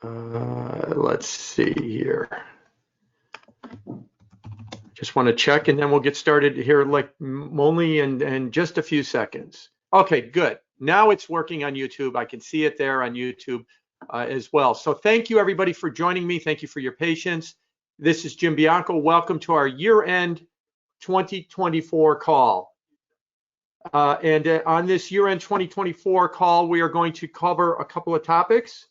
Let's see here. Just want to check, and then we'll get started here like only in just a few seconds. Okay, good. Now it's working on YouTube. I can see it there on YouTube as well. So thank you everybody for joining me. Thank you for your patience. This is Jim Bianco. Welcome to our year-end 2024 call. On this year-end 2024 call, we are going to cover a couple of topics.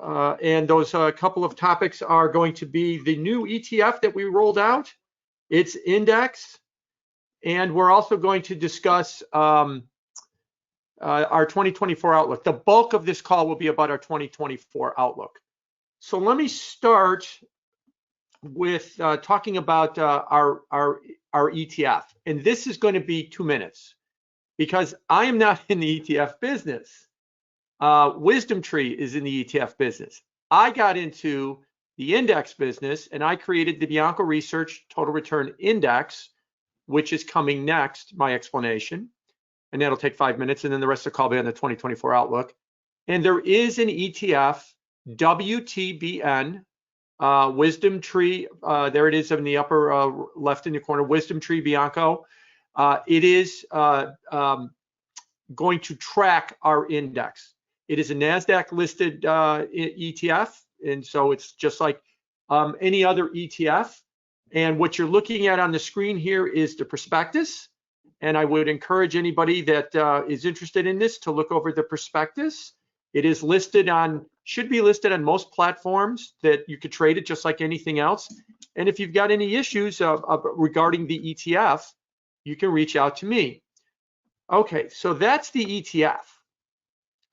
And those couple of topics are going to be the new ETF that we rolled out, its index, and we're also going to discuss our 2024 outlook. The bulk of this call will be about our 2024 outlook. So let me start with talking about our ETF, and this is going to be 2 minutes because I am not in the ETF business. WisdomTree is in the ETF business. I got into the index business and I created the Bianco Research Total Return Index, which is coming next, my explanation. And that'll take 5 minutes, and then the rest of the call will be on the 2024 outlook. And there is an ETF, WTBN, WisdomTree, there it is in the upper left in the corner, WisdomTree Bianco. It is going to track our index. It is a NASDAQ listed ETF, and so it's just like any other ETF. And what you're looking at on the screen here is the prospectus. And I would encourage anybody that is interested in this to look over the prospectus. It is listed on, should be listed on most platforms that you could trade it just like anything else. And if you've got any issues regarding the ETF, you can reach out to me. Okay, so that's the ETF.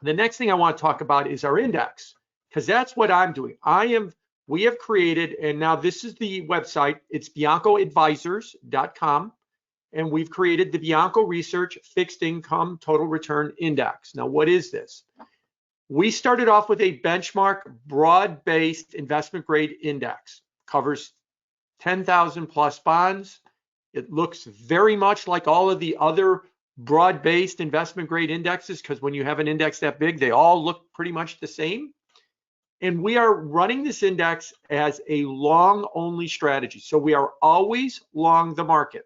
The next thing I want to talk about is our index, because that's what I'm doing. We have created, and now this is the website, it's biancoadvisors.com, and we've created the Bianco Research Fixed Income Total Return Index. Now, what is this? We started off with a benchmark broad-based investment grade index, covers 10,000 plus bonds. It looks very much like all of the other broad-based investment grade indexes, because when you have an index that big, they all look pretty much the same. And we are running this index as a long only strategy. So we are always long the market.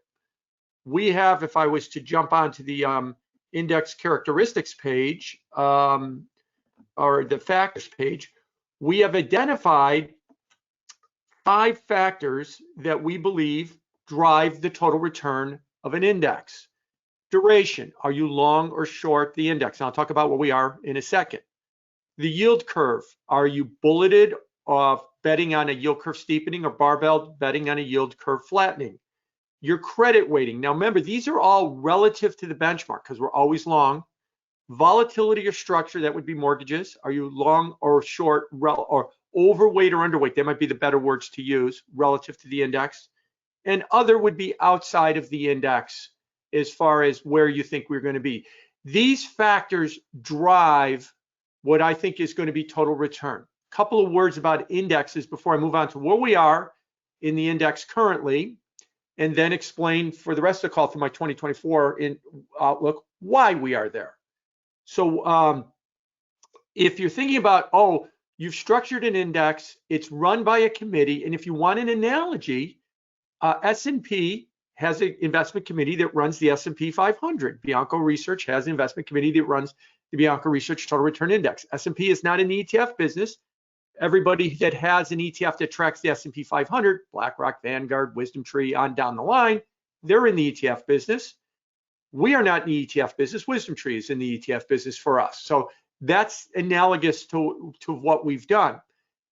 We have, if I was to jump onto the index characteristics page, or the factors page, we have identified 5 factors that we believe drive the total return of an index. Duration, are you long or short the index? And I'll talk about what we are in a second. The yield curve, are you bulleted betting on a yield curve steepening or barbell betting on a yield curve flattening? Your credit weighting, now remember, these are all relative to the benchmark because we're always long. Volatility or structure, that would be mortgages. Are you long or short or overweight or underweight? That might be the better words to use relative to the index. And other would be outside of the index as far as where you think we're going to be. These factors drive what I think is going to be total return. A couple of words about indexes before I move on to where we are in the index currently, and then explain for the rest of the call through my 2024 outlook why we are there. So if you're thinking about, oh, you've structured an index, it's run by a committee, and if you want an analogy, S&P has an investment committee that runs the S&P 500. Bianco Research has an investment committee that runs the Bianco Research Total Return Index. S&P is not in the ETF business. Everybody that has an ETF that tracks the S&P 500, BlackRock, Vanguard, WisdomTree, on down the line, they're in the ETF business. We are not in the ETF business. WisdomTree is in the ETF business for us. So that's analogous to what we've done.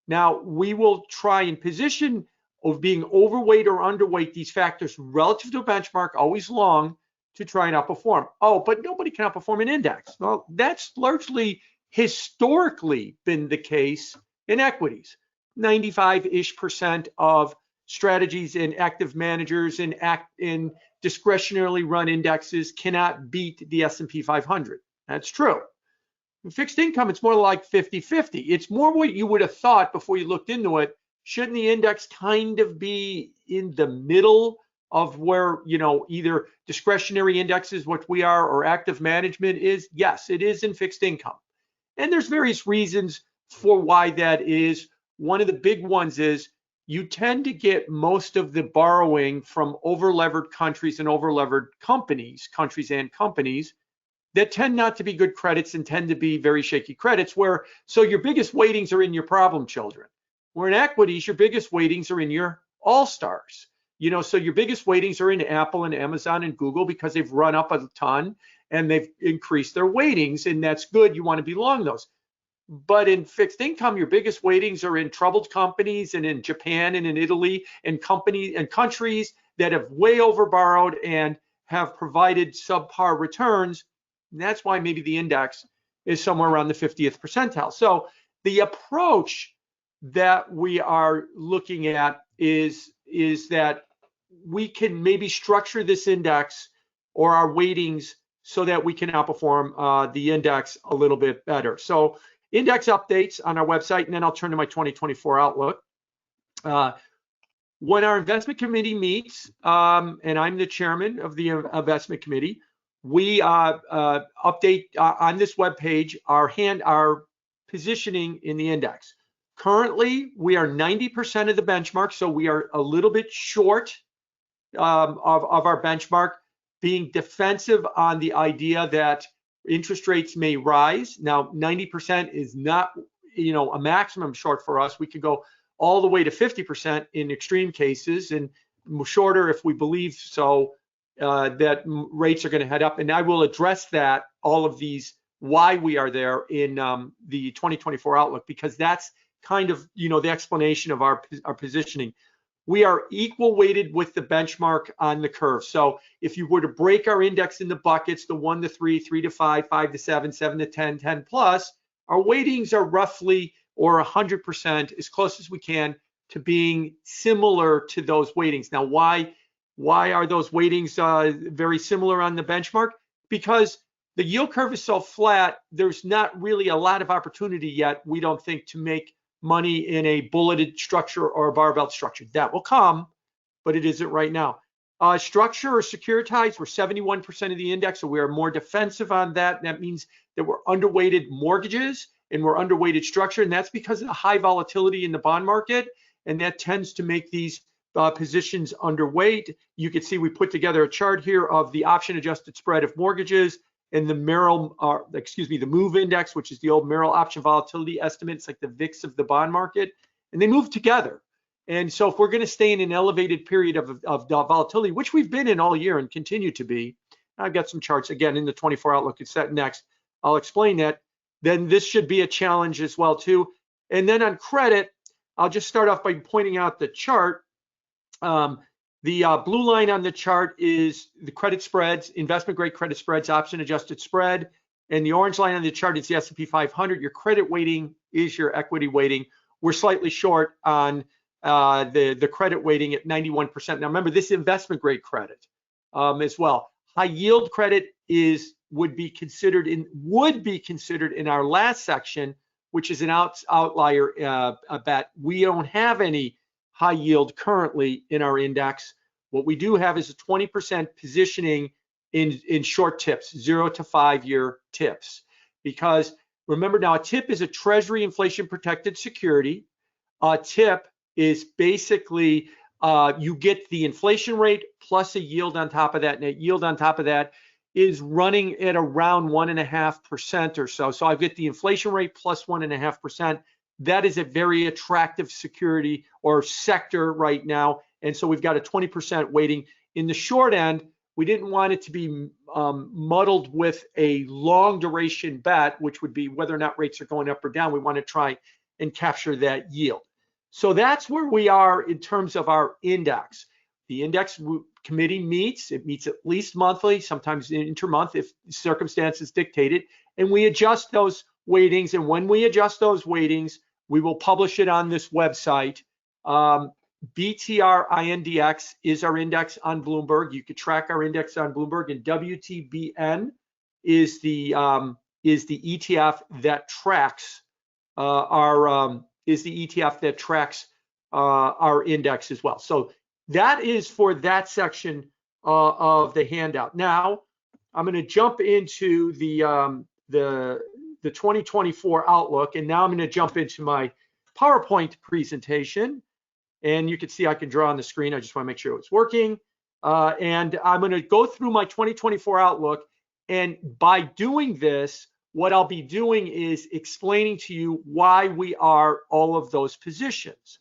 Now, we will try and position of being overweight or underweight these factors relative to a benchmark, always long, to try and outperform. Oh, but nobody can outperform an index. Well, that's largely historically been the case in equities. 95-ish% of strategies in active managers and in discretionarily run indexes cannot beat the S&P 500. That's true. In fixed income, it's more like 50-50. It's more what you would have thought before you looked into it. Shouldn't the index kind of be in the middle of where, you know, either discretionary indexes, which we are, or active management is? Yes, it is in fixed income. And there's various reasons for why that is. One of the big ones is you tend to get most of the borrowing from over-levered countries and over-levered companies that tend not to be good credits and tend to be very shaky credits, so your biggest weightings are in your problem children. Where in equities, your biggest weightings are in your all-stars. So your biggest weightings are in Apple and Amazon and Google because they've run up a ton and they've increased their weightings, and that's good. You want to be long those. But in fixed income, your biggest weightings are in troubled companies and in Japan and in Italy and companies and countries that have way overborrowed and have provided subpar returns. And that's why maybe the index is somewhere around the 50th percentile. So the approach that we are looking at is that we can maybe structure this index or our weightings so that we can outperform the index a little bit better. So index updates on our website, and then I'll turn to my 2024 outlook. When our investment committee meets, and I'm the chairman of the investment committee, we update on this webpage our positioning in the index. Currently, we are 90% of the benchmark, so we are a little bit short of our benchmark, being defensive on the idea that interest rates may rise. Now, 90% is not, a maximum short for us. We could go all the way to 50% in extreme cases, and shorter if we believe so that rates are going to head up. And I will address that, all of these, why we are there in the 2024 outlook, because that's kind of, the explanation of our positioning. We are equal weighted with the benchmark on the curve. So if you were to break our index into buckets, the 1 to 3, 3 to 5, 5 to 7, 7 to 10, 10 plus, our weightings are roughly or 100%, as close as we can to being similar to those weightings. Now, why are those weightings very similar on the benchmark? Because the yield curve is so flat, there's not really a lot of opportunity yet, we don't think, to make money in a bulleted structure or a barbell structure. That will come, but it isn't right now. Structure or securitized, we're 71% of the index, so we are more defensive on that. That means that we're underweighted mortgages and we're underweighted structure, and that's because of the high volatility in the bond market, and that tends to make these positions underweight. You can see we put together a chart here of the option adjusted spread of mortgages and the the MOVE index, which is the old Merrill option volatility estimate. It's like the VIX of the bond market, and they move together. And so if we're going to stay in an elevated period of volatility, which we've been in all year and continue to be, I've got some charts again in the 24 outlook. It's set next. I'll explain that. Then this should be a challenge as well too. And then on credit, I'll just start off by pointing out the chart. The blue line on the chart is the credit spreads, investment grade credit spreads, option adjusted spread. And the orange line on the chart is the S&P 500. Your credit weighting is your equity weighting. We're slightly short on the credit weighting at 91%. Now remember, this investment grade credit as well. High yield credit would be considered in our last section, which is an outlier bet. We don't have any high yield currently in our index. What we do have is a 20% positioning in short tips, 0 to 5 year tips. Because remember now, a tip is a Treasury inflation protected security. A tip is basically you get the inflation rate plus a yield on top of that, and that yield on top of that is running at around 1.5% or so. So I get the inflation rate plus 1.5%. That is a very attractive security or sector right now. And so we've got a 20% weighting. In the short end, we didn't want it to be muddled with a long duration bet, which would be whether or not rates are going up or down. We want to try and capture that yield. So that's where we are in terms of our index. The index committee meets. It meets at least monthly, sometimes intermonth if circumstances dictate it, and we adjust those weightings. And when we adjust those weightings, we will publish it on this website. BTR INDX is our index on Bloomberg. You could track our index on Bloomberg, and WTBN is the ETF that tracks our index as well. So that is for that section of the handout. Now I'm going to jump into the the 2024 outlook. And now I'm going to jump into my PowerPoint presentation. And you can see I can draw on the screen. I just want to make sure it's working. And I'm going to go through my 2024 outlook. And by doing this, what I'll be doing is explaining to you why we are all of those positions.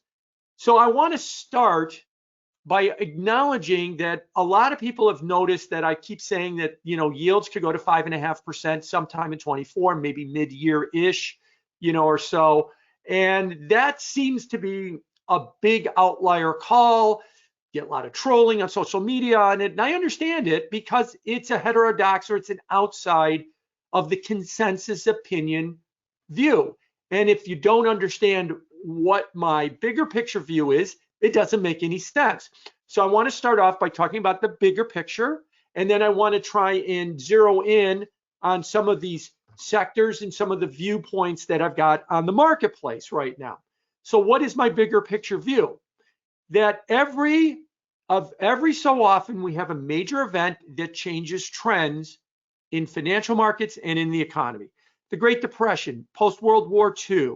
So I want to start by acknowledging that a lot of people have noticed that I keep saying that, you know, yields could go to 5.5% sometime in 24, maybe mid-year-ish, you know, or so. And that seems to be a big outlier call. Get a lot of trolling on social media on it. And I understand it because it's a heterodox, or it's an outside of the consensus opinion view. And if you don't understand what my bigger picture view is, it doesn't make any sense. So I want to start off by talking about the bigger picture, and then I want to try and zero in on some of these sectors and some of the viewpoints that I've got on the marketplace right now. So what is my bigger picture view? That every so often we have a major event that changes trends in financial markets and in the economy. The Great Depression, post-World War II,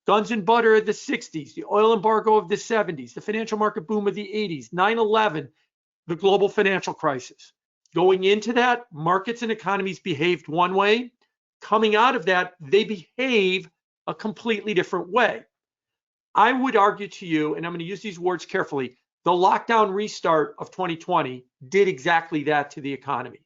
guns and butter of the 60s, the oil embargo of the 70s, the financial market boom of the 80s, 9/11, the global financial crisis. Going into that, markets and economies behaved one way. Coming out of that, they behave a completely different way. I would argue to you, and I'm going to use these words carefully, the lockdown restart of 2020 did exactly that to the economy.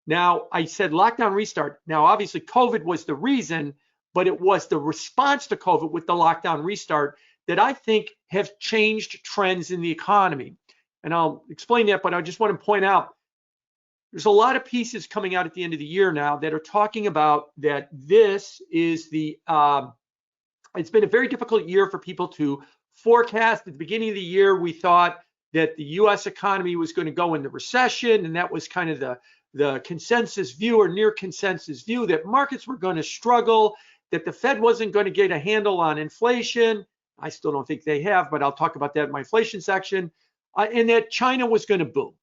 Now, I said lockdown restart. Now, obviously, COVID was the reason, but it was the response to COVID with the lockdown restart that I think have changed trends in the economy. And I'll explain that, but I just want to point out, there's a lot of pieces coming out at the end of the year now that are talking about that this is the, it's been a very difficult year for people to forecast. At the beginning of the year, we thought that the US economy was going to go into recession, and that was kind of the consensus view, or near consensus view, that markets were going to struggle, that the Fed wasn't going to get a handle on inflation. I still don't think they have, but I'll talk about that in my inflation section, and that China was going to boom.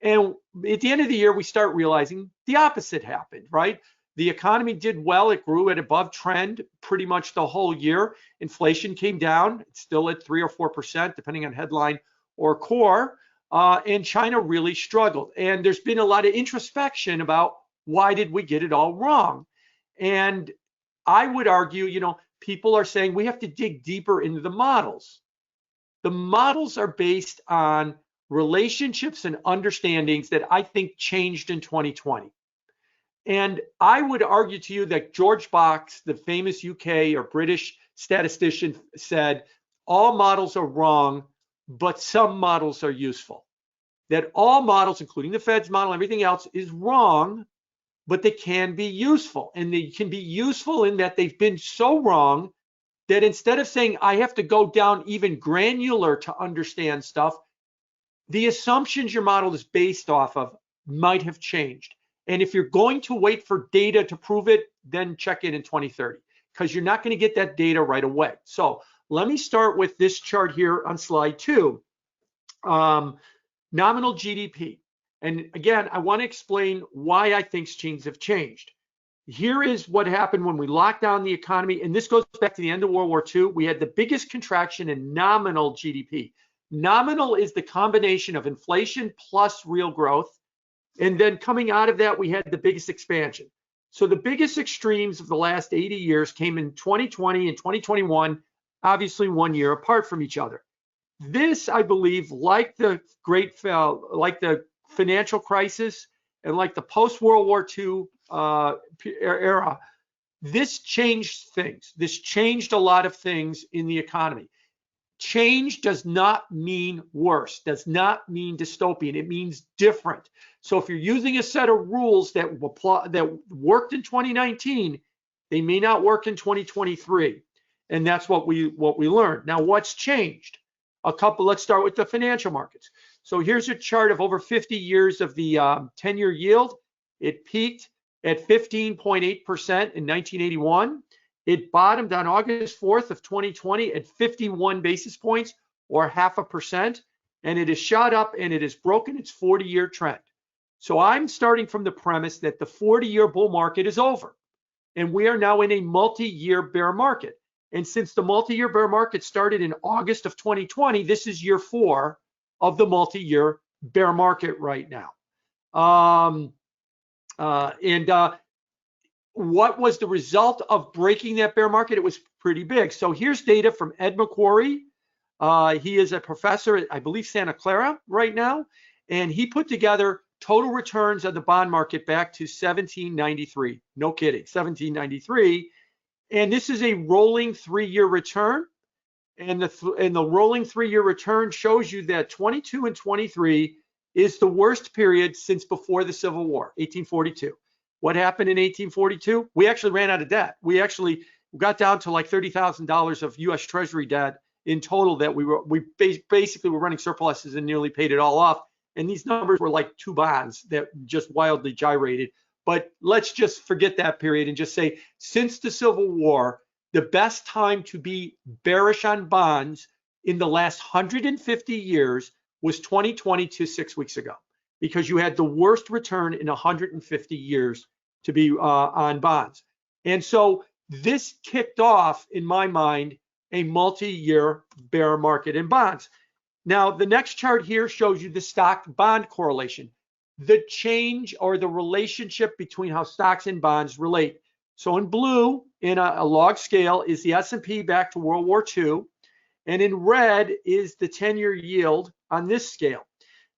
And at the end of the year, we start realizing the opposite happened, right? The economy did well. It grew at above trend pretty much the whole year. Inflation came down. It's still at 3 or 4%, depending on headline or core. And China really struggled. And there's been a lot of introspection about why did we get it all wrong? And I would argue, you know, people are saying we have to dig deeper into the models. The models are based on relationships and understandings that I think changed in 2020. And I would argue to you that George Box, the famous UK or British statistician, said all models are wrong, but some models are useful. That all models, including the Fed's model, everything else, is wrong, but they can be useful. And they can be useful in that they've been so wrong that instead of saying I have to go down even granular to understand stuff, the assumptions your model is based off of might have changed. And if you're going to wait for data to prove it, then check it in 2030, because you're not going to get that data right away. So let me start with this chart here on slide 2, nominal GDP. And again, I want to explain why I think things have changed. Here is what happened when we locked down the economy, and this goes back to the end of World War II. We had the biggest contraction in nominal GDP. Nominal is the combination of inflation plus real growth. And then coming out of that, we had the biggest expansion. So the biggest extremes of the last 80 years came in 2020 and 2021, obviously 1 year apart from each other. This, I believe, like the financial crisis and like the post-World War II era, this changed things. This changed a lot of things in the economy. Change does not mean worse, does not mean dystopian. It means different. So if you're using a set of rules that worked in 2019, they may not work in 2023. And that's what we learned. Now, what's changed? Let's start with the financial markets. So here's a chart of over 50 years of the 10-year yield. It peaked at 15.8% in 1981. It bottomed on August 4th of 2020 at 51 basis points, or 0.5%, and it has shot up and it has broken its 40-year trend. So I'm starting from the premise that the 40-year bull market is over. and we are now in a multi-year bear market. And since the multi-year bear market started in August of 2020, this is year 4 of the multi-year bear market right now. What was the result of breaking that bear market? It was pretty big. So here's data from Ed McQuarrie. He is a professor at, I believe, Santa Clara right now, and he put together total returns of the bond market back to 1793. No kidding, 1793. And this is a rolling 3-year return. And the rolling 3-year return shows you that 22 and 23 is the worst period since before the Civil War, 1842. What happened in 1842? We actually ran out of debt. We actually got down to like $30,000 of U.S. Treasury debt in total that we basically were running surpluses and nearly paid it all off. And these numbers were like 2 bonds that just wildly gyrated. But let's just forget that period and just say, since the Civil War, the best time to be bearish on bonds in the last 150 years was 2020 to 6 weeks ago, because you had the worst return in 150 years to be on bonds. And so this kicked off, in my mind, a multi-year bear market in bonds. Now, the next chart here shows you the stock bond correlation, the change or the relationship between how stocks and bonds relate. So in blue, in a log scale, is the S&P back to World War II, and in red is the 10-year yield on this scale.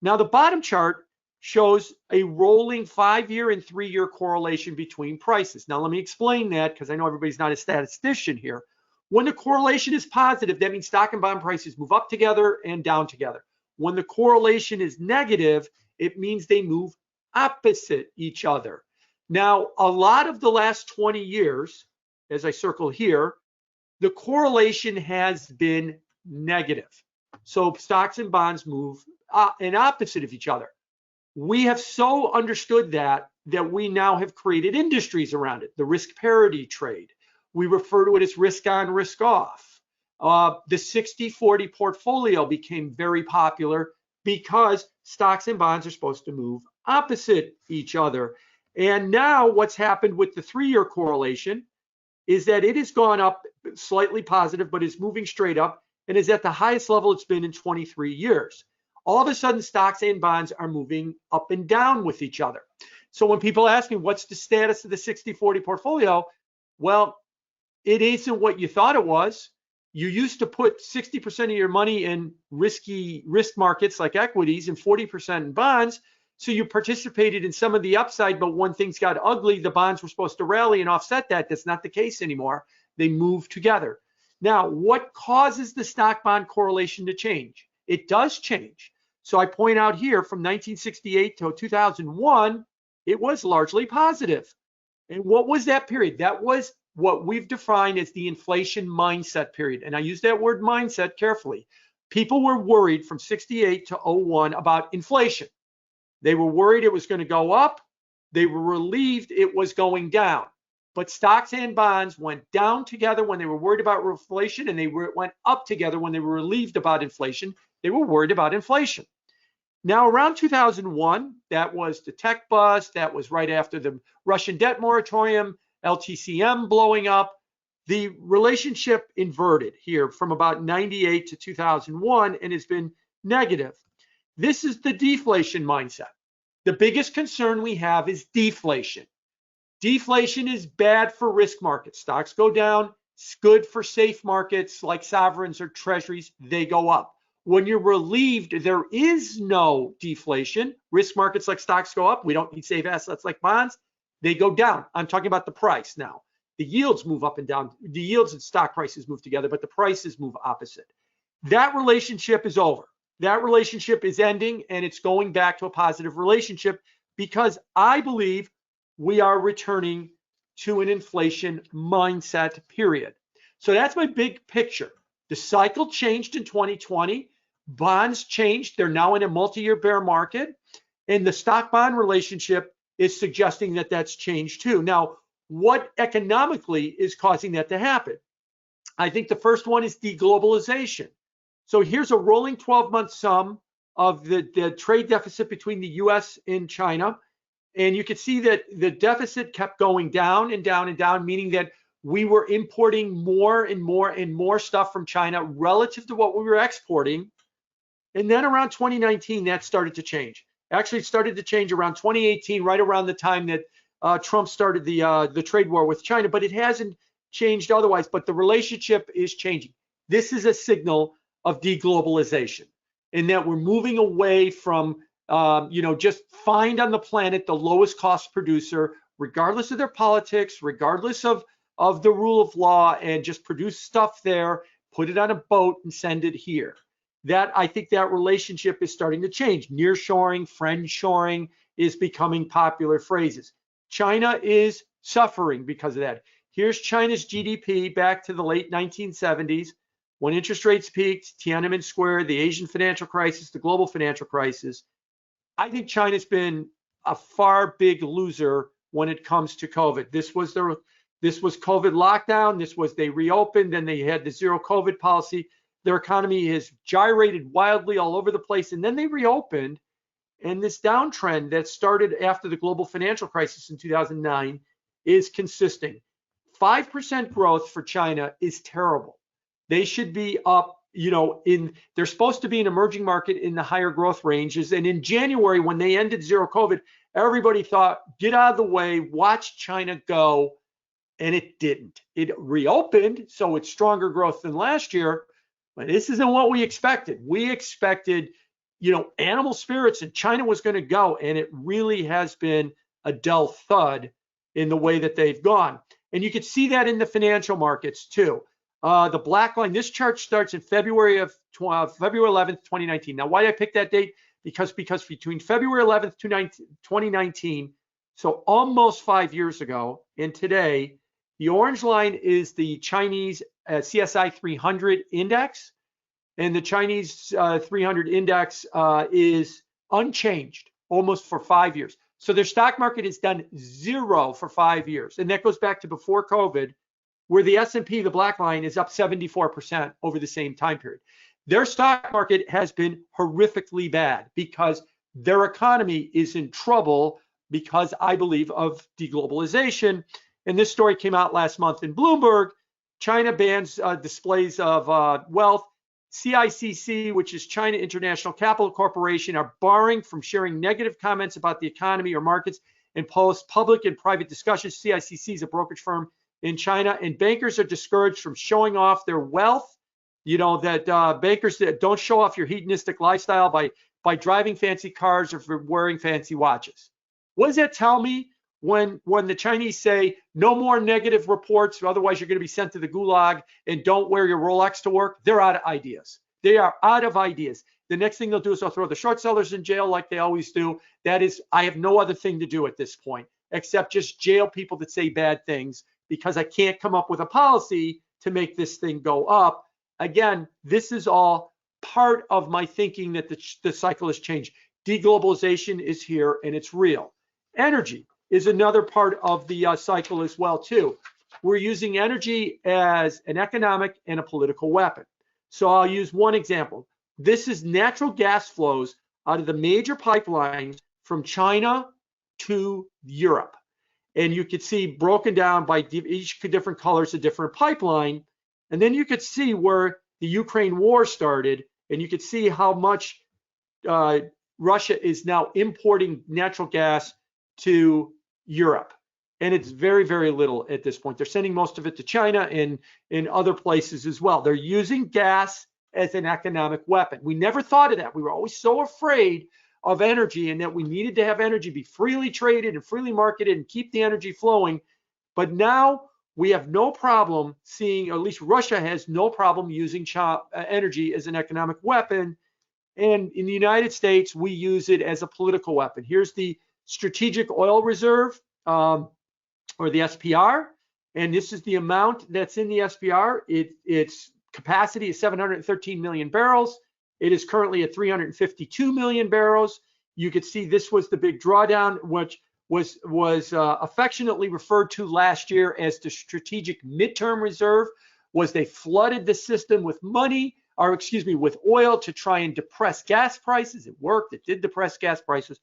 Now, the bottom chart shows a rolling 5-year and 3-year correlation between prices. Now, let me explain that, because I know everybody's not a statistician here. When the correlation is positive, that means stock and bond prices move up together and down together. When the correlation is negative, it means they move opposite each other. Now, a lot of the last 20 years, as I circle here, the correlation has been negative. So stocks and bonds move in opposite of each other. We have so understood that we now have created industries around it. The risk parity trade. We refer to it as risk on, risk off. The 60-40 portfolio became very popular because stocks and bonds are supposed to move opposite each other. And now what's happened with the 3-year correlation is that it has gone up slightly positive, but is moving straight up and is at the highest level it's been in 23 years. All of a sudden, stocks and bonds are moving up and down with each other. So when people ask me, what's the status of the 60-40 portfolio? Well, it isn't what you thought it was. You used to put 60% of your money in risk markets like equities and 40% in bonds. So you participated in some of the upside, but when things got ugly, the bonds were supposed to rally and offset that. That's not the case anymore. They move together. Now, what causes the stock bond correlation to change? It does change. So I point out here from 1968 to 2001, it was largely positive. And what was that period? That was what we've defined as the inflation mindset period. And I use that word mindset carefully. People were worried from 68 to 01 about inflation. They were worried it was going to go up. They were relieved it was going down. But stocks and bonds went down together when they were worried about inflation, and they went up together when they were relieved about inflation. They were worried about inflation. Now, around 2001, that was the tech bust. That was right after the Russian debt moratorium, LTCM blowing up. The relationship inverted here from about 98 to 2001 and has been negative. This is the deflation mindset. The biggest concern we have is deflation. Deflation is bad for risk markets. Stocks go down. It's good for safe markets like sovereigns or treasuries. They go up. When you're relieved, there is no deflation. Risk markets like stocks go up. We don't need safe assets like bonds. They go down. I'm talking about the price now. The yields move up and down. The yields and stock prices move together, but the prices move opposite. That relationship is over. That relationship is ending, and it's going back to a positive relationship because I believe we are returning to an inflation mindset period. So that's my big picture. The cycle changed in 2020. Bonds changed. They're now in a multi-year bear market, and the stock bond relationship is suggesting that that's changed too. Now, what economically is causing that to happen? I think the first one is de-globalization. So here's a rolling 12-month sum of the trade deficit between the US and China. And you could see that the deficit kept going down and down and down, meaning that we were importing more and more and more stuff from China relative to what we were exporting. And then around 2019, that started to change. Actually, it started to change around 2018, right around the time that Trump started the trade war with China, but it hasn't changed otherwise, but the relationship is changing. This is a signal of de-globalization, in that we're moving away from just find on the planet the lowest cost producer, regardless of their politics, regardless of the rule of law, and just produce stuff there, put it on a boat and send it here. That, I think that relationship is starting to change. Nearshoring, friendshoring is becoming popular phrases. China is suffering because of that. Here's China's GDP back to the late 1970s, when interest rates peaked, Tiananmen Square, the Asian financial crisis, the global financial crisis. I think China's been a far big loser when it comes to COVID. This was COVID lockdown. They reopened, then they had the zero COVID policy. Their economy has gyrated wildly all over the place, and then they reopened. And this downtrend that started after the global financial crisis in 2009 is consistent. 5% growth for China is terrible. They should be up, they're supposed to be an emerging market in the higher growth ranges. And in January, when they ended zero COVID, everybody thought, get out of the way, watch China go. And it didn't. It reopened, so it's stronger growth than last year. But this isn't what we expected. We expected, animal spirits, and China was going to go. And it really has been a dull thud in the way that they've gone. And you could see that in the financial markets too. The black line, this chart starts in February 11th, 2019. Now, why did I pick that date? Because between February 11th, 2019, so almost 5 years ago, and today, the orange line is the Chinese CSI 300 index, and the Chinese 300 index is unchanged almost for 5 years. So their stock market has done zero for 5 years, and that goes back to before COVID, where the S&P, the black line, is up 74% over the same time period. Their stock market has been horrifically bad because their economy is in trouble because, I believe, of de-globalization. And this story came out last month in Bloomberg. China bans displays of wealth. CICC, which is China International Capital Corporation, are barring from sharing negative comments about the economy or markets and post public and private discussions. CICC is a brokerage firm in China, and bankers are discouraged from showing off their wealth. Bankers that don't show off your hedonistic lifestyle by driving fancy cars or for wearing fancy watches. What does that tell me? When the Chinese say no more negative reports, otherwise you're going to be sent to the gulag, and don't wear your Rolex to work, they're out of ideas. They are out of ideas. The next thing they'll do is they'll throw the short sellers in jail like they always do. That is, I have no other thing to do at this point except just jail people that say bad things, because I can't come up with a policy to make this thing go up. Again, this is all part of my thinking that the cycle has changed. De-globalization is here and it's real. Energy is another part of the cycle as well too. We're using energy as an economic and a political weapon. So I'll use one example. This is natural gas flows out of the major pipelines from China to Europe. And you could see broken down by each different colors, a different pipeline. And then you could see where the Ukraine war started, and you could see how much Russia is now importing natural gas to Europe. And it's very, very little at this point. They're sending most of it to China and in other places as well. They're using gas as an economic weapon. We never thought of that. We were always so afraid of energy and that we needed to have energy be freely traded and freely marketed and keep the energy flowing. But now we have no problem seeing, or at least Russia has no problem using energy as an economic weapon. And in the United States, we use it as a political weapon. Here's the Strategic Oil Reserve, or the SPR. And this is the amount that's in the SPR. Its capacity is 713 million barrels. It is currently at 352 million barrels. You could see this was the big drawdown, which was affectionately referred to last year as the strategic midterm reserve. Was they flooded the system with money, or excuse me, with oil to try and depress gas prices. It worked. It did depress gas prices.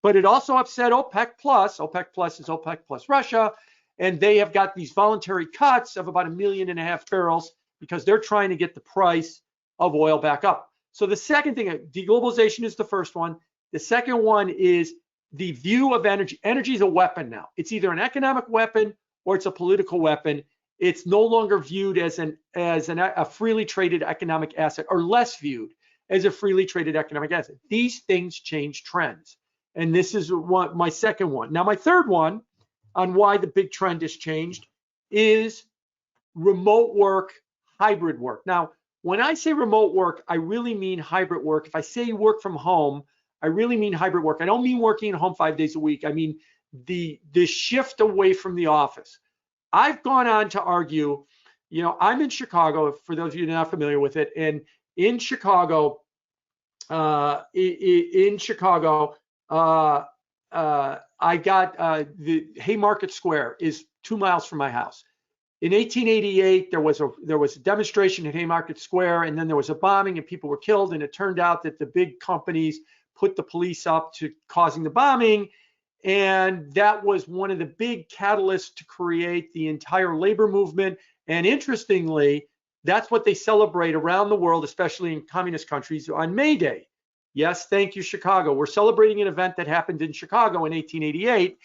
but it also upset OPEC plus. OPEC plus is OPEC plus Russia, and they have got these voluntary cuts of about 1.5 million barrels because they're trying to get the price of oil back up. So the second thing, de-globalization is the first one. The second one is the view of energy. Energy is a weapon now. It's either an economic weapon or it's a political weapon. It's no longer viewed as a freely traded economic asset, or less viewed as a freely traded economic asset. These things change trends. And this is my second one. Now, my third one on why the big trend has changed is remote work, hybrid work. Now, when I say remote work, I really mean hybrid work. If I say work from home, I really mean hybrid work. I don't mean working at home 5 days a week. I mean the shift away from the office. I've gone on to argue, I'm in Chicago, for those of you not familiar with it, and in Chicago, I got the Haymarket Square is 2 miles from my house. In 1888, there was a demonstration at Haymarket Square, and then there was a bombing, and people were killed. And it turned out that the big companies put the police up to causing the bombing, and that was one of the big catalysts to create the entire labor movement. And interestingly, that's what they celebrate around the world, especially in communist countries, on May Day. Yes, thank you, Chicago. We're celebrating an event that happened in Chicago in 1888.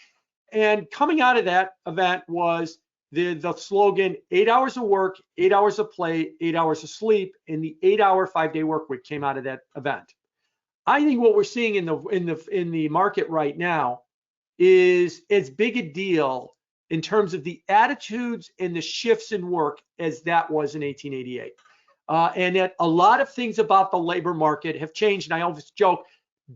And coming out of that event was the slogan, 8 hours of work, 8 hours of play, 8 hours of sleep, and the 8-hour 5-day work week came out of that event. I think what we're seeing in the market right now is as big a deal in terms of the attitudes and the shifts in work as that was in 1888. And that a lot of things about the labor market have changed. And I always joke,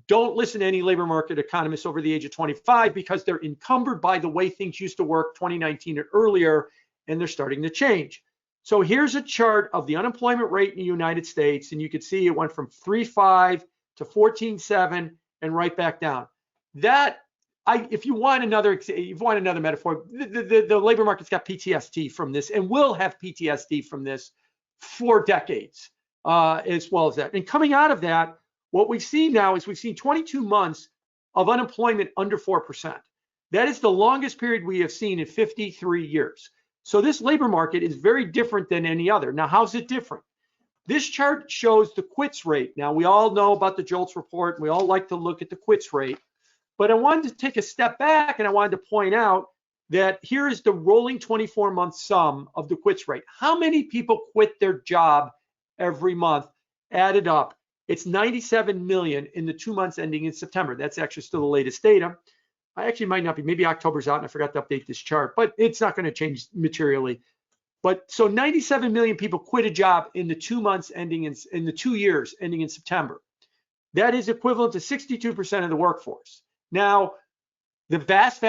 don't listen to any labor market economists over the age of 25 because they're encumbered by the way things used to work 2019 and earlier, and they're starting to change. So here's a chart of the unemployment rate in the United States, and you can see it went from 3.5 to 14.7 and right back down. If you want another metaphor, the labor market's got PTSD from this and will have PTSD from this for decades, as well as that. And coming out of that, what we've seen now is we've seen 22 months of unemployment under 4%. That is the longest period we have seen in 53 years. So this labor market is very different than any other. Now, how's it different? This chart shows the quits rate. Now, we all know about the JOLTS report. We all like to look at the quits rate. But I wanted to take a step back, and I wanted to point out that here is the rolling 24-month sum of the quits rate. How many people quit their job every month added up? It's 97 million in the 2 months ending in September. That's actually still the latest data. I actually might not be, maybe October's out and I forgot to update this chart, but it's not going to change materially. But so 97 million people quit a job in the 2 months ending in the 2 years ending in September. That is equivalent to 62% of the workforce. Now, the vast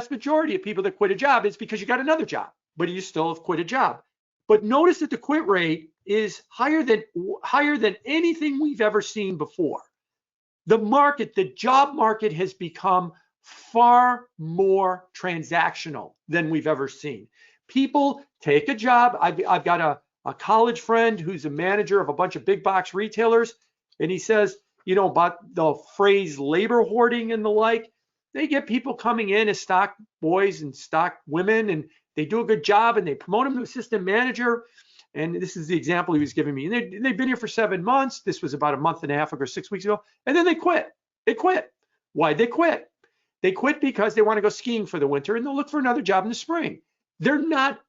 majority of people that quit a job is because you got another job, but you still have quit a job. But notice that the quit rate is higher than anything we've ever seen before. The job market has become far more transactional than we've ever seen. People take a job. I've got a college friend who's a manager of a bunch of big box retailers, and he says, about the phrase labor hoarding and the like. They get people coming in as stock boys and stock women, and they do a good job, and they promote them to assistant manager. And this is the example he was giving me. And they've been here for 7 months. This was about a month and a half ago, 6 weeks ago. And then they quit. Why'd they quit? They quit because they want to go skiing for the winter, and they'll look for another job in the spring. They're not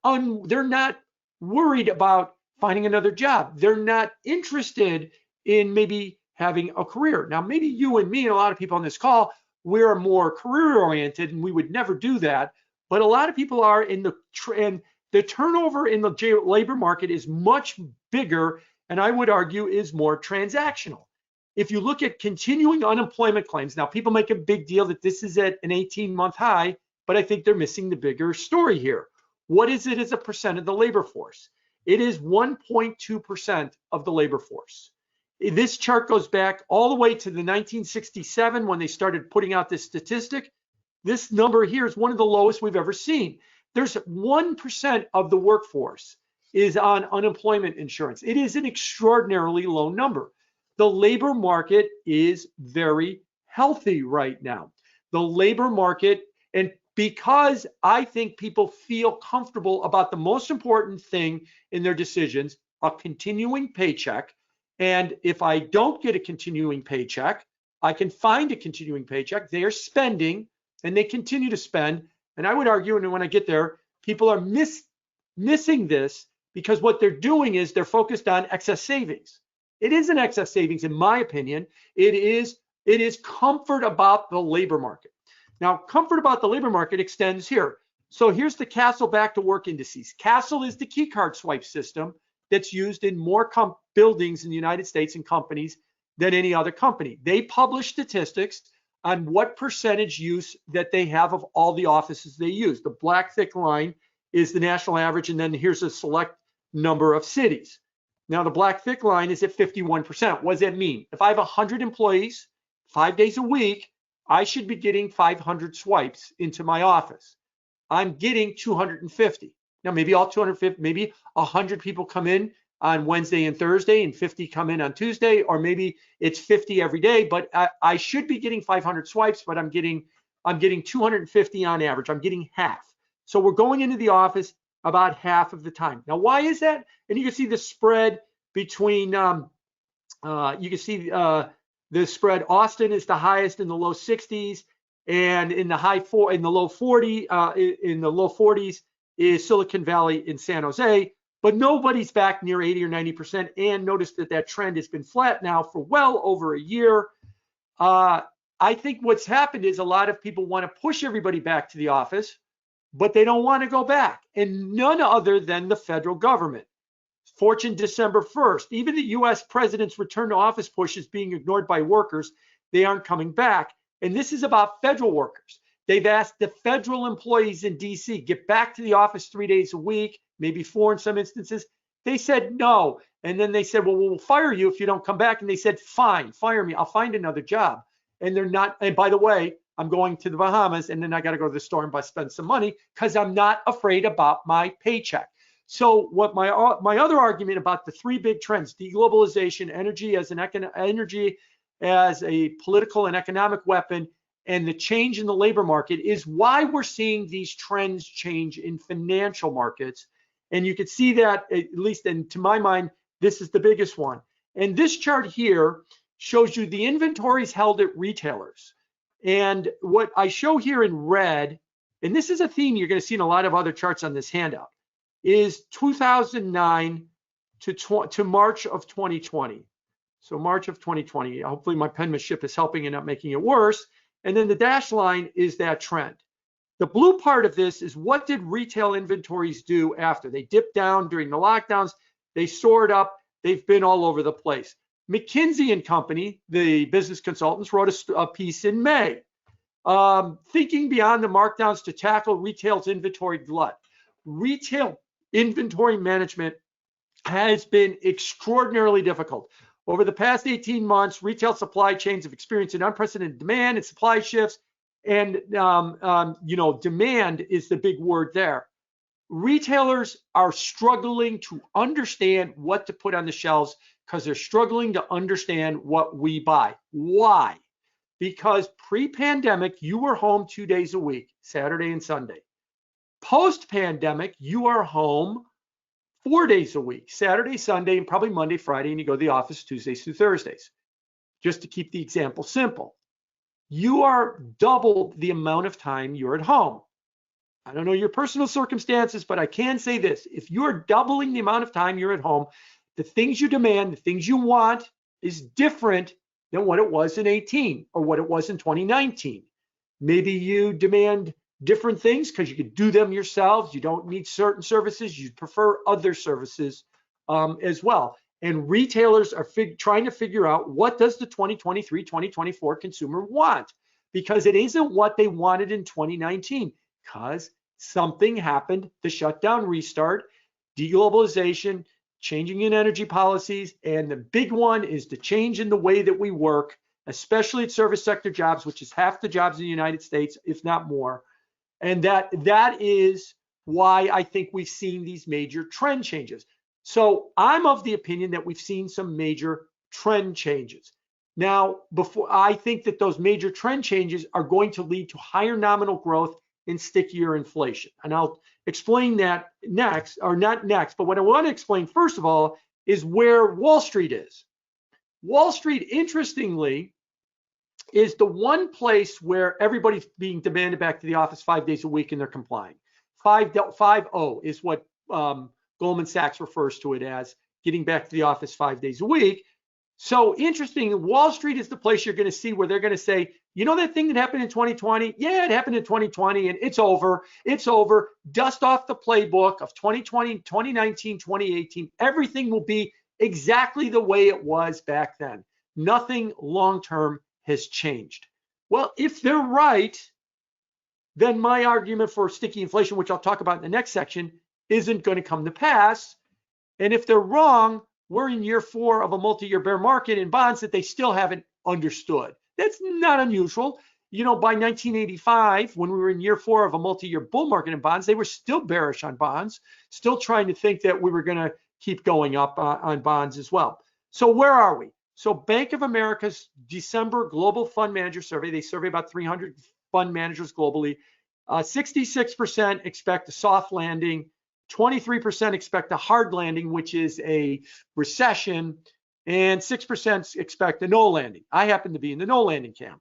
worried about finding another job. They're not interested in maybe having a career. Now, maybe you and me and a lot of people on this call, we're more career oriented and we would never do that. But a lot of people are and the turnover in the labor market is much bigger, and I would argue is more transactional. If you look at continuing unemployment claims, now people make a big deal that this is at an 18-month high, but I think they're missing the bigger story here. What is it as a percent of the labor force? It is 1.2% of the labor force. This chart goes back all the way to the 1967 when they started putting out this statistic. This number here is one of the lowest we've ever seen. There's 1% of the workforce is on unemployment insurance. It is an extraordinarily low number. The labor market is very healthy right now. the labor market, and because I think people feel comfortable about the most important thing in their decisions, a continuing paycheck. And if I don't get a continuing paycheck, I can find a continuing paycheck. They are spending and they continue to spend. And I would argue, and when I get there, people are missing this because what they're doing is they're focused on excess savings. It isn't excess savings, in my opinion. It is comfort about the labor market. Now, comfort about the labor market extends here. So here's the Castle back to work indices. Castle is the key card swipe system that's used in more buildings in the United States and companies than any other company. They publish statistics on what percentage use that they have of all the offices they use. The black thick line is the national average, and then here's a select number of cities. Now, the black thick line is at 51%. What does that mean? If I have 100 employees, 5 days a week, I should be getting 500 swipes into my office. I'm getting 250. Now, maybe all 250, maybe 100 people come in on Wednesday and Thursday and 50 come in on Tuesday, or maybe it's 50 every day, but I should be getting 500 swipes, but I'm getting 250 on average. I'm getting half. So we're going into the office about half of the time. Now, why is that? And you can see the spread between, you can see the spread. Austin is the highest in the low 60s, and in the low 40s is Silicon Valley in San Jose. But nobody's back near 80 or 90%. And notice that trend has been flat now for well over a year. I think what's happened is a lot of people want to push everybody back to the office, but they don't want to go back. And none other than the federal government. Fortune December 1st, even the US president's return to office push is being ignored by workers. They aren't coming back. And this is about federal workers. They've asked the federal employees in DC, get back to the office 3 days a week, maybe 4 in some instances. They said no. And then they said, well, we'll fire you if you don't come back. And they said, fine, fire me. I'll find another job. And they're not. And by the way, I'm going to the Bahamas, and then I got to go to the store and spend some money because I'm not afraid about my paycheck. So what my other argument about the three big trends, de-globalization, energy as a political and economic weapon, and the change in the labor market is why we're seeing these trends change in financial markets. And you can see that, at least to my mind, this is the biggest one. And this chart here shows you the inventories held at retailers. And what I show here in red, and this is a theme you're going to see in a lot of other charts on this handout, is 2009 to March of 2020. So March of 2020, hopefully my penmanship is helping and not making it worse. And then the dashed line is that trend. The blue part of this is what did retail inventories do after? They dipped down during the lockdowns, they soared up, they've been all over the place. McKinsey and Company, the business consultants, wrote a piece in May, thinking beyond the markdowns to tackle retail's inventory glut. Retail inventory management has been extraordinarily difficult. Over the past 18 months, retail supply chains have experienced an unprecedented demand and supply shifts, and demand is the big word there. Retailers are struggling to understand what to put on the shelves because they're struggling to understand what we buy. Why? Because pre-pandemic, you were home 2 days a week, Saturday and Sunday. Post-pandemic, you are home 4 days a week, Saturday, Sunday, and probably Monday, Friday, and you go to the office Tuesdays through Thursdays. Just to keep the example simple, you are double the amount of time you're at home. I don't know your personal circumstances, but I can say this. If you're doubling the amount of time you're at home, the things you demand, the things you want is different than what it was in 18 or what it was in 2019. Maybe you demand different things because you can do them yourselves. You don't need certain services. You prefer other services as well. And retailers are trying to figure out what does the 2023, 2024 consumer want, because it isn't what they wanted in 2019 because something happened, the shutdown restart, de-globalization, changing in energy policies, and the big one is the change in the way that we work, especially at service sector jobs, which is half the jobs in the United States, if not more. And that is why I think we've seen these major trend changes. So I'm of the opinion that we've seen some major trend changes. Now, I think that those major trend changes are going to lead to higher nominal growth and stickier inflation. And I'll explain that next, or not next, but what I want to explain first of all is where Wall Street is. Wall Street, interestingly, is the one place where everybody's being demanded back to the office 5 days a week and they're complying. 5-0 is what Goldman Sachs refers to it as, getting back to the office 5 days a week. So interesting, Wall Street is the place you're going to see where they're going to say, you know that thing that happened in 2020? Yeah, it happened in 2020 and it's over. It's over. Dust off the playbook of 2020, 2019, 2018. Everything will be exactly the way it was back then. Nothing long-term has changed. Well, if they're right, then my argument for sticky inflation, which I'll talk about in the next section, isn't going to come to pass. And if they're wrong, we're in year 4 of a multi-year bear market in bonds that they still haven't understood. That's not unusual. You know, by 1985, when we were in year 4 of a multi-year bull market in bonds, they were still bearish on bonds, still trying to think that we were going to keep going up on bonds as well. So where are we? So Bank of America's December Global Fund Manager Survey, they survey about 300 fund managers globally. 66% expect a soft landing. 23% expect a hard landing, which is a recession, and 6% expect a no landing. I happen to be in the no landing camp,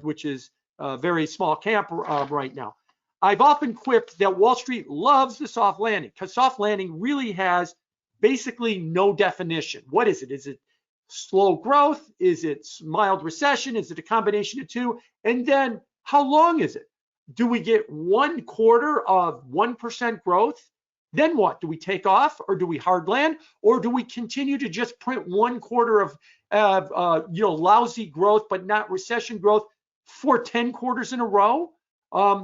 which is a very small camp right now. I've often quipped that Wall Street loves the soft landing because soft landing really has basically no definition. What is it? Is it slow growth? Is it mild recession? Is it a combination of two? And then how long is it? Do we get 1/4 of 1% growth? Then what? Do we take off, or do we hard land, or do we continue to just print 1/4 of lousy growth but not recession growth for 10 quarters in a row?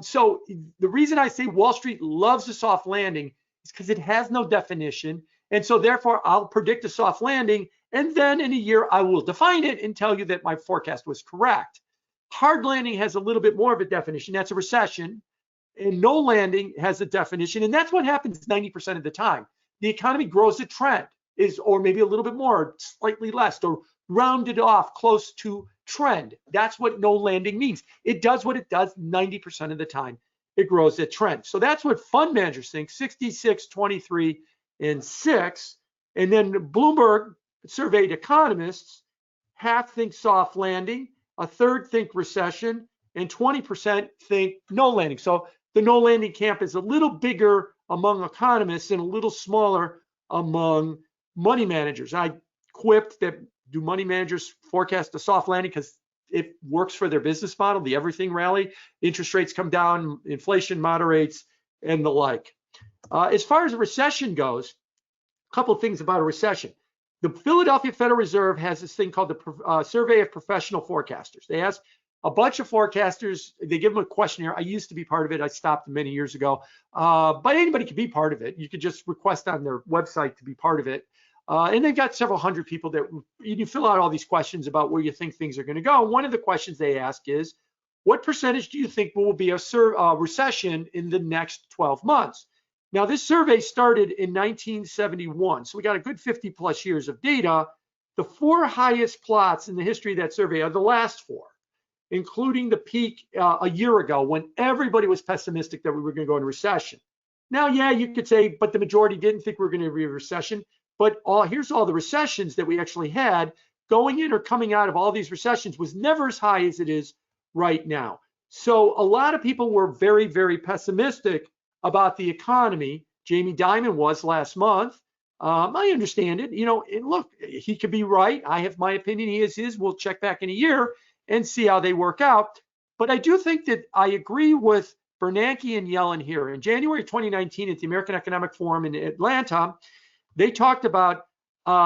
So the reason I say Wall Street loves a soft landing is because it has no definition, and so therefore I'll predict a soft landing, and then in a year I will define it and tell you that my forecast was correct. Hard landing has a little bit more of a definition. That's a recession. And no landing has a definition, and that's what happens 90% of the time. The economy grows a trend, or maybe a little bit more, slightly less, or rounded off close to trend. That's what no landing means. It does what it does 90% of the time. It grows a trend. So that's what fund managers think, 66, 23, and 6. And then Bloomberg surveyed economists, half think soft landing, a third think recession, and 20% think no landing. So the no landing camp is a little bigger among economists and a little smaller among money managers. I quipped that, do money managers forecast a soft landing because it works for their business model, the everything rally, interest rates come down, inflation moderates, and the like. As far as a recession goes, a couple of things about a recession. The Philadelphia Federal Reserve has this thing called the Survey of Professional Forecasters. They ask a bunch of forecasters, they give them a questionnaire. I used to be part of it. I stopped many years ago, but anybody can be part of it. You could just request on their website to be part of it. And they've got several hundred people that you fill out all these questions about where you think things are going to go. One of the questions they ask is, what percentage do you think will be a recession in the next 12 months? Now, this survey started in 1971, so we got a good 50 plus years of data. The 4 highest plots in the history of that survey are the last 4, including the peak a year ago when everybody was pessimistic that we were going to go into recession. Now, yeah, you could say, but the majority didn't think we were going to be a recession. But here's all the recessions that we actually had. Going in or coming out of all these recessions was never as high as it is right now. So a lot of people were very, very pessimistic about the economy. Jamie Dimon was last month. I understand it. You know, and look, he could be right. I have my opinion. He has his. We'll check back in a year and see how they work out. But I do think that I agree with Bernanke and Yellen here. In January 2019 at the American Economic Forum in Atlanta, they talked about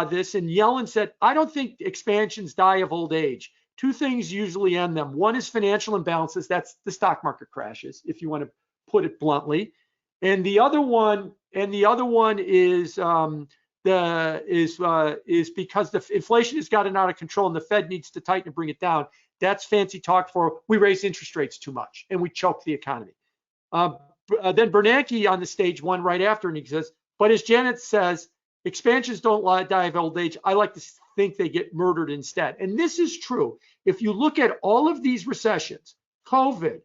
this, and Yellen said, I don't think expansions die of old age. 2 things usually end them. One is financial imbalances. That's the stock market crashes, if you want to put it bluntly. And the other one is because the inflation has gotten out of control and the Fed needs to tighten and bring it down. That's fancy talk for we raise interest rates too much and we choke the economy. Then Bernanke on the stage won right after, and he says, but as Janet says, expansions don't die of old age. I like to think they get murdered instead. And this is true. If you look at all of these recessions, COVID,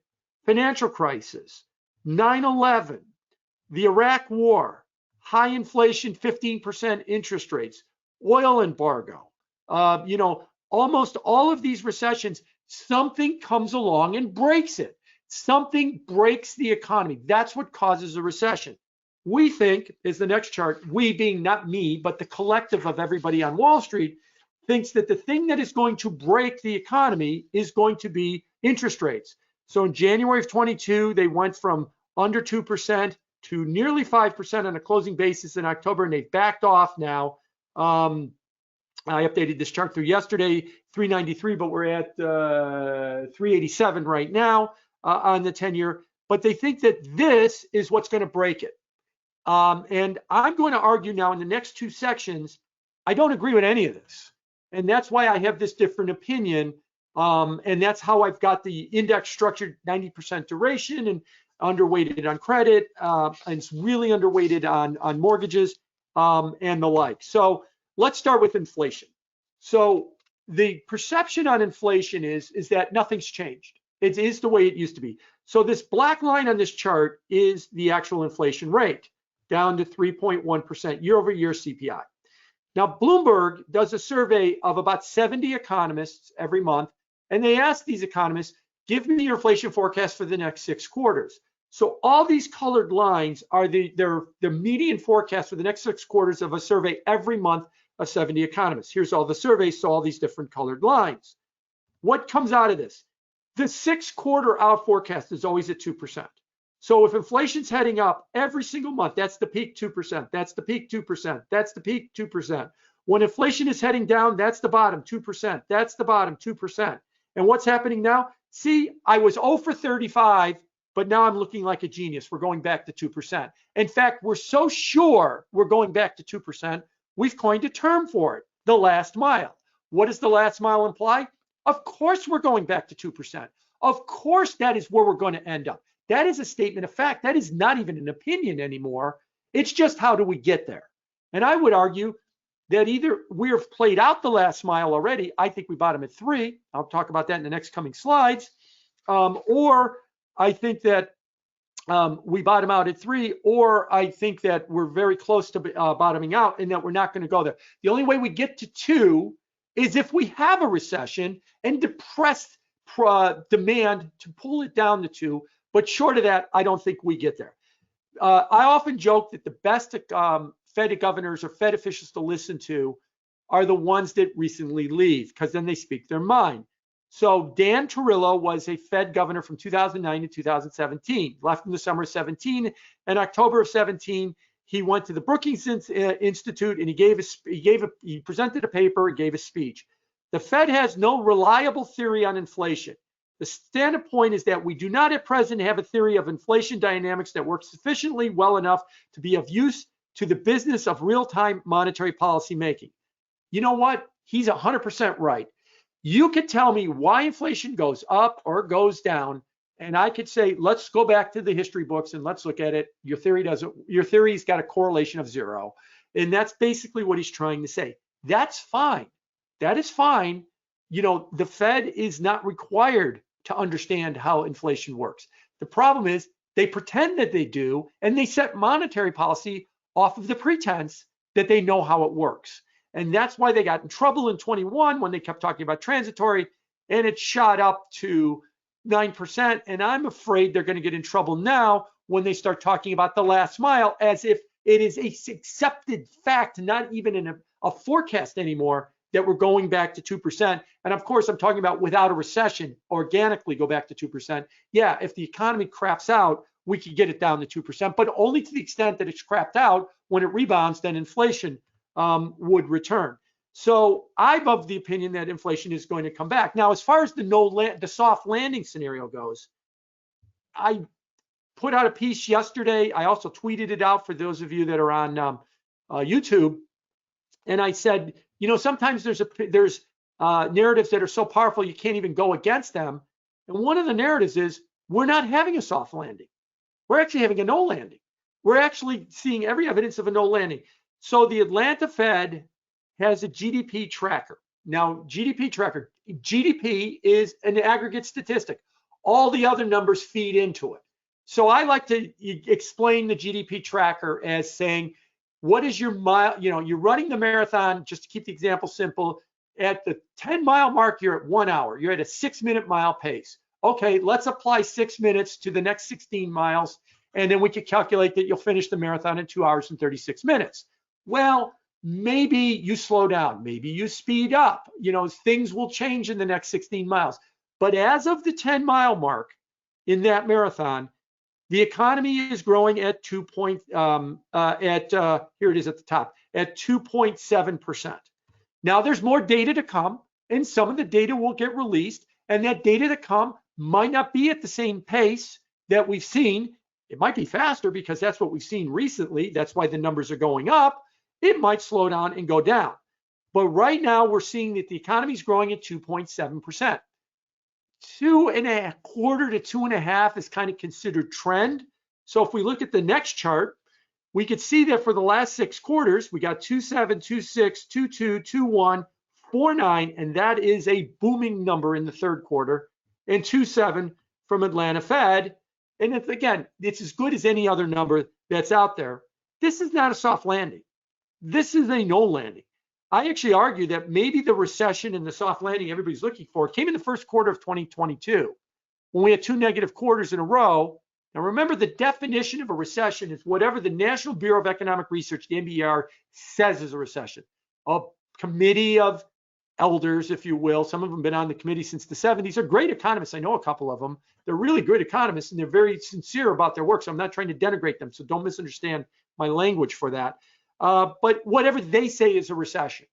financial crisis, 9/11, the Iraq war, high inflation, 15% interest rates, oil embargo, almost all of these recessions, something comes along and breaks it. Something breaks the economy. That's what causes a recession. We think, is the next chart, we being not me, but the collective of everybody on Wall Street, thinks that the thing that is going to break the economy is going to be interest rates. So in January of 22, they went from under 2% to nearly 5% on a closing basis in October, and they've backed off now. I updated this chart through yesterday, 393, but we're at 387 right now on the 10-year. But they think that this is what's going to break it. And I'm going to argue now in the next two sections, I don't agree with any of this. And that's why I have this different opinion. And that's how I've got the index structured 90% duration and underweighted on credit. And it's really underweighted on mortgages and the like. So let's start with inflation. So the perception on inflation is that nothing's changed. It is the way it used to be. So this black line on this chart is the actual inflation rate, down to 3.1% year over year CPI. Now, Bloomberg does a survey of about 70 economists every month, and they ask these economists, give me your inflation forecast for the next 6 quarters. So all these colored lines are the median forecast for the next 6 quarters of a survey every month of 70 economists. Here's all the surveys, so all these different colored lines. What comes out of this? The 6 quarter out forecast is always at 2%. So if inflation's heading up every single month, that's the peak 2%, that's the peak 2%, that's the peak 2%. When inflation is heading down, that's the bottom 2%, that's the bottom 2%. And what's happening now? See, I was 0 for 35, but now I'm looking like a genius. We're going back to 2%. In fact, we're so sure we're going back to 2%, we've coined a term for it, the last mile. What does the last mile imply? Of course we're going back to 2%. Of course that is where we're going to end up. That is a statement of fact. That is not even an opinion anymore. It's just how do we get there? And I would argue that either we have played out the last mile already. I think we bottom at 3. I'll talk about that in the next coming slides. Or I think that we bottom out at 3, or I think that we're very close to bottoming out and that we're not going to go there. The only way we get to 2 is if we have a recession and depressed demand to pull it down to 2. But short of that, I don't think we get there. I often joke that the best Fed governors or Fed officials to listen to are the ones that recently leave, because then they speak their mind. So Dan Tarullo was a Fed governor from 2009 to 2017, left in the summer of 17. In October of 17, he went to the Brookings Institute and he presented a paper and gave a speech. The Fed has no reliable theory on inflation. The standard point is that we do not at present have a theory of inflation dynamics that works sufficiently well enough to be of use to the business of real-time monetary policy making. You know what? He's 100% right. You could tell me why inflation goes up or goes down, and I could say, let's go back to the history books and let's look at it. Your theory's got a correlation of 0. And that's basically what he's trying to say. That's fine. That is fine. The Fed is not required to understand how inflation works. The problem is they pretend that they do, and they set monetary policy off of the pretense that they know how it works. And that's why they got in trouble in 21 when they kept talking about transitory, and it shot up to 9%. And I'm afraid they're going to get in trouble now when they start talking about the last mile as if it is a accepted fact, not even in a forecast anymore, that we're going back to 2%. And of course, I'm talking about without a recession, organically go back to 2%. Yeah, if the economy craps out, we could get it down to 2%, but only to the extent that it's crapped out. When it rebounds, then inflation would return. So I'm of the opinion that inflation is going to come back. Now, as far as the soft landing scenario goes, I put out a piece yesterday. I also tweeted it out for those of you that are on YouTube. And I said, sometimes there's narratives that are so powerful you can't even go against them. And one of the narratives is we're not having a soft landing. We're actually having a no landing. We're actually seeing every evidence of a no landing. So the Atlanta Fed has a GDP tracker. Now, GDP is an aggregate statistic. All the other numbers feed into it. So I like to explain the GDP tracker as saying, what is your mile, you're running the marathon, just to keep the example simple, at the 10-mile mark, you're at 1 hour. You're at a 6-minute mile pace. Okay, let's apply 6 minutes to the next 16 miles, and then we could calculate that you'll finish the marathon in 2 hours and 36 minutes. Well, maybe you slow down, maybe you speed up, things will change in the next 16 miles. But as of the 10-mile mark in that marathon, the economy is growing at here it is at the top, at 2.7%. Now there's more data to come, and some of the data will get released, and that data to come might not be at the same pace that we've seen. It might be faster because that's what we've seen recently. That's why the numbers are going up. It might slow down and go down. But right now we're seeing that the economy is growing at 2.7%. 2.25 to 2.5 is kind of considered trend. So if we look at the next chart, we could see that for the last 6 quarters, we got 2.7, 2.6, 2.2, 2.1, 4.9, and that is a booming number in the third quarter, and 2.7 from Atlanta Fed. And again, it's as good as any other number that's out there. This is not a soft landing. This is a no landing. I actually argue that maybe the recession and the soft landing everybody's looking for came in the first quarter of 2022, when we had 2 negative quarters in a row. Now remember, the definition of a recession is whatever the National Bureau of Economic Research, the NBER, says is a recession. A committee of elders, if you will, some of them have been on the committee since the 70s, are great economists. I know a couple of them. They're really good economists, and they're very sincere about their work, so I'm not trying to denigrate them, so don't misunderstand my language for that. But whatever they say is a recession.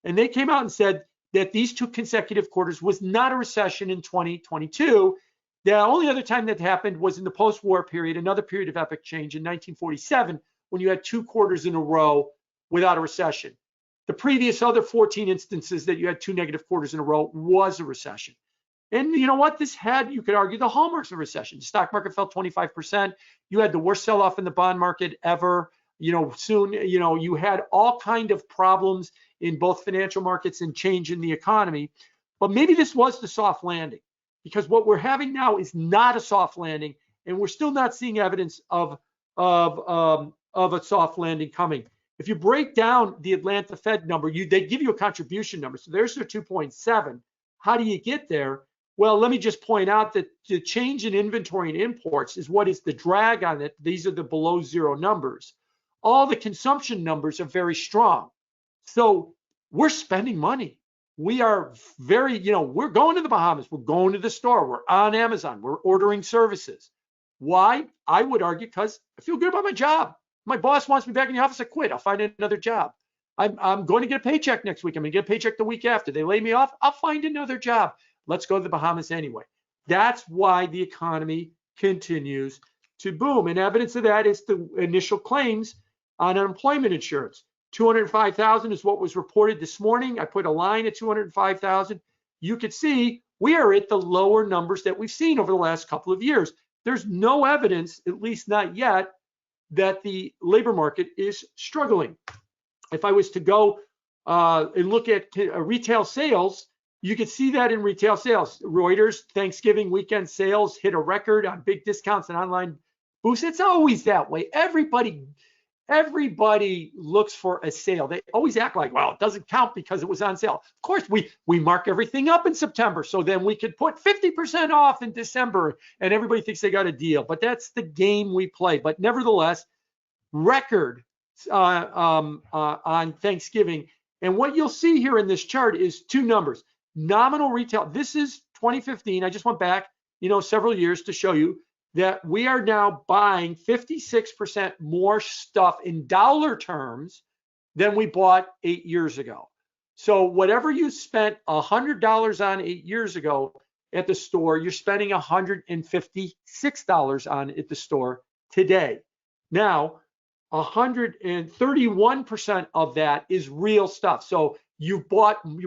And they came out and said that these 2 consecutive quarters was not a recession in 2022. The only other time that happened was in the post-war period, another period of epic change in 1947, when you had 2 quarters in a row without a recession. The previous other 14 instances that you had 2 negative quarters in a row was a recession. And you know what? This had, you could argue, the hallmarks of a recession. The stock market fell 25%. You had the worst sell-off in the bond market ever. Soon, you had all kind of problems in both financial markets and change in the economy. But maybe this was the soft landing, because what we're having now is not a soft landing, and we're still not seeing evidence of a soft landing coming. If you break down the Atlanta Fed number, they give you a contribution number. So there's their 2.7. How do you get there? Well, let me just point out that the change in inventory and imports is what is the drag on it. These are the below zero numbers. All the consumption numbers are very strong. So we're spending money. We are very, we're going to the Bahamas, we're going to the store, we're on Amazon, we're ordering services. Why? I would argue because I feel good about my job. My boss wants me back in the office, I quit. I'll find another job. I'm going to get a paycheck next week. I'm going to get a paycheck the week after. They lay me off, I'll find another job. Let's go to the Bahamas anyway. That's why the economy continues to boom. And evidence of that is the initial claims on unemployment insurance. 205,000 is what was reported this morning. I put a line at 205,000. You could see we are at the lower numbers that we've seen over the last couple of years. There's no evidence, at least not yet, that the labor market is struggling. If I was to go and look at retail sales, you could see that in retail sales. Reuters Thanksgiving weekend sales hit a record on big discounts and online boosts. It's always that way. Everybody looks for a sale. They always act like, well, it doesn't count because it was on sale. Of course, we mark everything up in September, so then we could put 50% off in December, and everybody thinks they got a deal. But that's the game we play. But nevertheless, record on Thanksgiving. And what you'll see here in this chart is 2 numbers. Nominal retail. This is 2015. I just went back, several years to show you that we are now buying 56% more stuff in dollar terms than we bought 8 years ago. So whatever you spent $100 on 8 years ago at the store, you're spending $156 on at the store today. Now, 131% of that is real stuff. So you're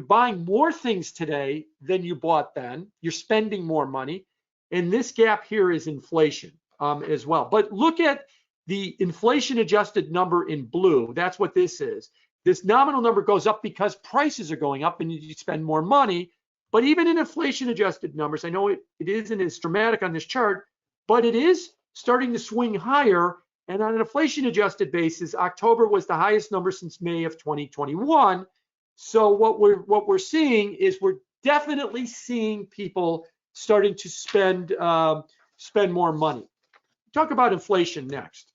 buying more things today than you bought then. You're spending more money. And this gap here is inflation as well. But look at the inflation adjusted number in blue. That's what this is. This nominal number goes up because prices are going up and you spend more money. But even in inflation adjusted numbers, I know it isn't as dramatic on this chart, but it is starting to swing higher. And on an inflation adjusted basis, October was the highest number since May of 2021. So what we're seeing is we're definitely seeing people starting to spend more money. Talk about inflation next.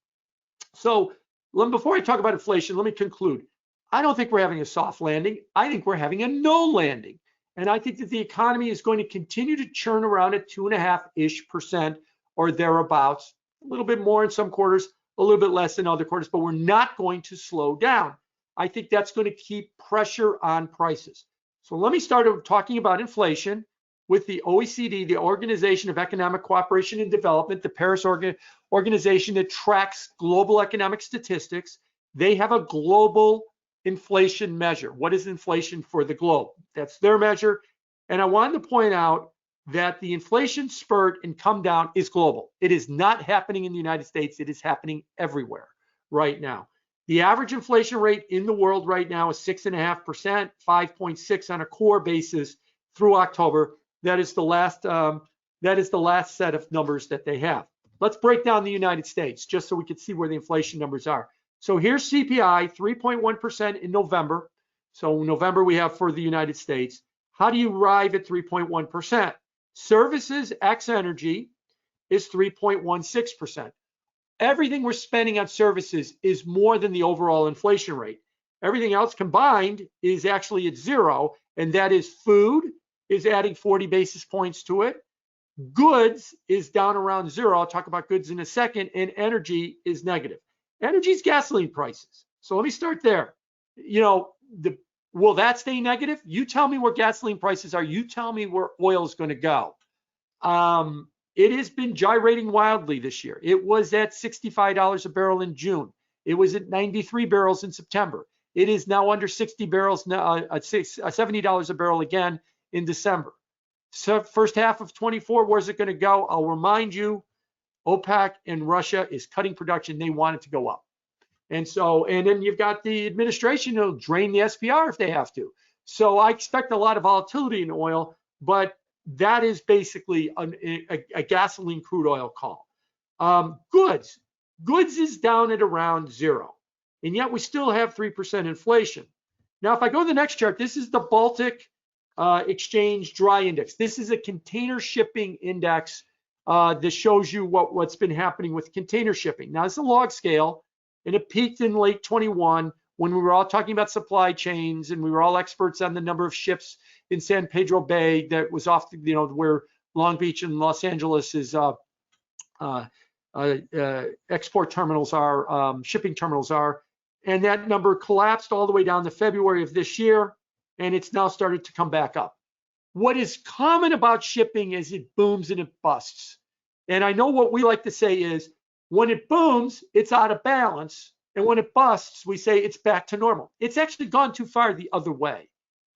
So before I talk about inflation, let me conclude. I don't think we're having a soft landing. I think we're having a no landing. And I think that the economy is going to continue to churn around at 2.5-ish% or thereabouts, a little bit more in some quarters, a little bit less in other quarters, but we're not going to slow down. I think that's going to keep pressure on prices. So let me start talking about inflation with the OECD, the Organization of Economic Cooperation and Development, the Paris organization that tracks global economic statistics. They have a global inflation measure. What is inflation for the globe? That's their measure. And I wanted to point out that the inflation spurt and come down is global. It is not happening in the United States. It is happening everywhere right now. The average inflation rate in the world right now is 6.5%, 5.6 on a core basis through October. That is the last set of numbers that they have. Let's break down the United States just so we can see where the inflation numbers are. So here's CPI, 3.1% in November. So November we have for the United States. How do you arrive at 3.1%? Services x energy is 3.16%. Everything we're spending on services is more than the overall inflation rate. Everything else combined is actually at zero, and that is food is adding 40 basis points to it. Goods is down around zero. I'll talk about goods in a second, and energy is negative. Energy is gasoline prices. So let me start there. You know, will that stay negative? You tell me where gasoline prices are. You tell me where oil is going to go. It has been gyrating wildly this year. It was at $65 a barrel in June. It was at 93 barrels in September. It is now under 60 barrels now, at $70 a barrel again in December. So first half of 24, where's it going to go? I'll remind you, OPEC and Russia is cutting production. They want it to go up. And then you've got the administration who'll drain the SPR if they have to. So I expect a lot of volatility in oil, but that is basically a gasoline crude oil call. Goods is down at around zero, and yet we still have 3% inflation. Now, if I go to the next chart, this is the Baltic Exchange Dry Index. This is a container shipping index that shows you what's been happening with container shipping. Now, it's a log scale, and it peaked in late 21 when we were all talking about supply chains and we were all experts on the number of ships in San Pedro Bay that was off, where Long Beach and Los Angeles is export terminals are, shipping terminals are, and that number collapsed all the way down to February of this year, and it's now started to come back up. What is common about shipping is it booms and it busts. And I know what we like to say is when it booms, it's out of balance. And when it busts, we say it's back to normal. It's actually gone too far the other way.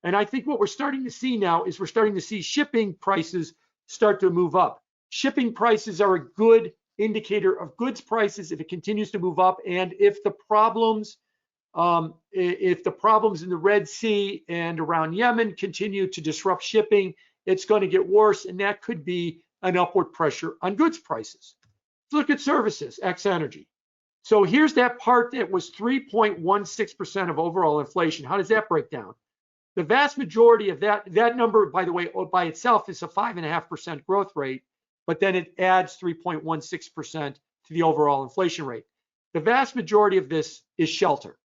And I think what we're starting to see now is we're starting to see shipping prices start to move up. Shipping prices are a good indicator of goods prices if it continues to move up, and if the problems in the Red Sea and around Yemen continue to disrupt shipping, it's going to get worse, and that could be an upward pressure on goods prices. Let's look at services, X energy. So here's that part that was 3.16% of overall inflation. How does that break down? The vast majority of that number, by the way, by itself is a 5.5% growth rate, but then it adds 3.16% to the overall inflation rate. The vast majority of this is shelter.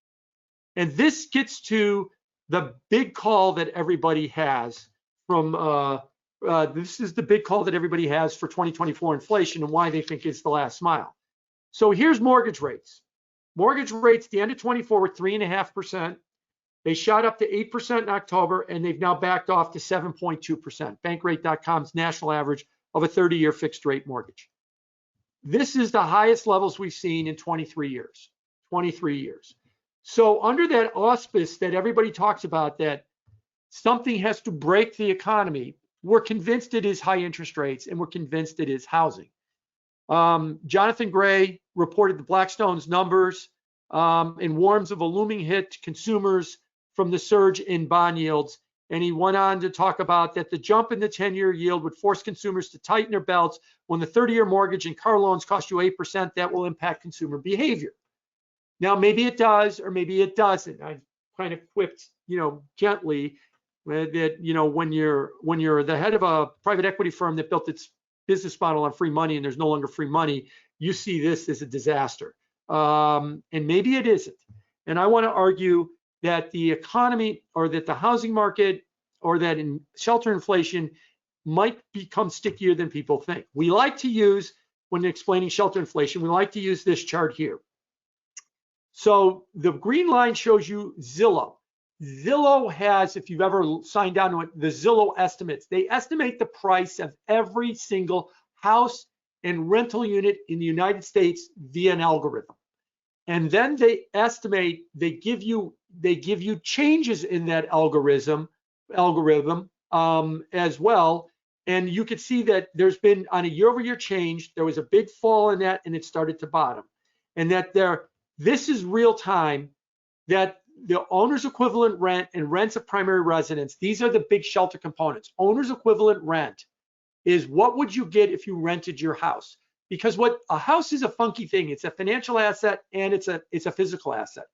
And this gets to the big call that everybody has this is the big call that everybody has for 2024 inflation and why they think it's the last mile. So here's mortgage rates. Mortgage rates at the end of 24 were 3.5%. They shot up to 8% in October, and they've now backed off to 7.2%. Bankrate.com's national average of a 30-year fixed rate mortgage. This is the highest levels we've seen in 23 years. 23 years. So under that auspice that everybody talks about, that something has to break the economy, we're convinced it is high interest rates, and we're convinced it is housing. Jonathan Gray reported the Blackstone's numbers. and warns of a looming hit to consumers from the surge in bond yields. And he went on to talk about that the jump in the 10-year yield would force consumers to tighten their belts. When the 30-year mortgage and car loans cost you 8%, that will impact consumer behavior. Now, maybe it does, or maybe it doesn't. I kind of quipped, gently that, when you're the head of a private equity firm that built its business model on free money and there's no longer free money, you see this as a disaster. And maybe it isn't. And I want to argue that the economy, or that the housing market, or that in shelter inflation might become stickier than people think. We like to use, when explaining shelter inflation, we like to use this chart here. So the green line shows you Zillow. Zillow has, if you've ever signed on to it, the Zillow estimates. They estimate the price of every single house and rental unit in the United States via an algorithm. And then they estimate, they give you changes in that algorithm as well. And you could see that there's been, on a year-over-year change, there was a big fall in that and it started to bottom. And that this is real time, that the owner's equivalent rent and rents of primary residence, these are the big shelter components. Owner's equivalent rent is what would you get if you rented your house? Because what a house is a funky thing. It's a financial asset and it's a physical asset.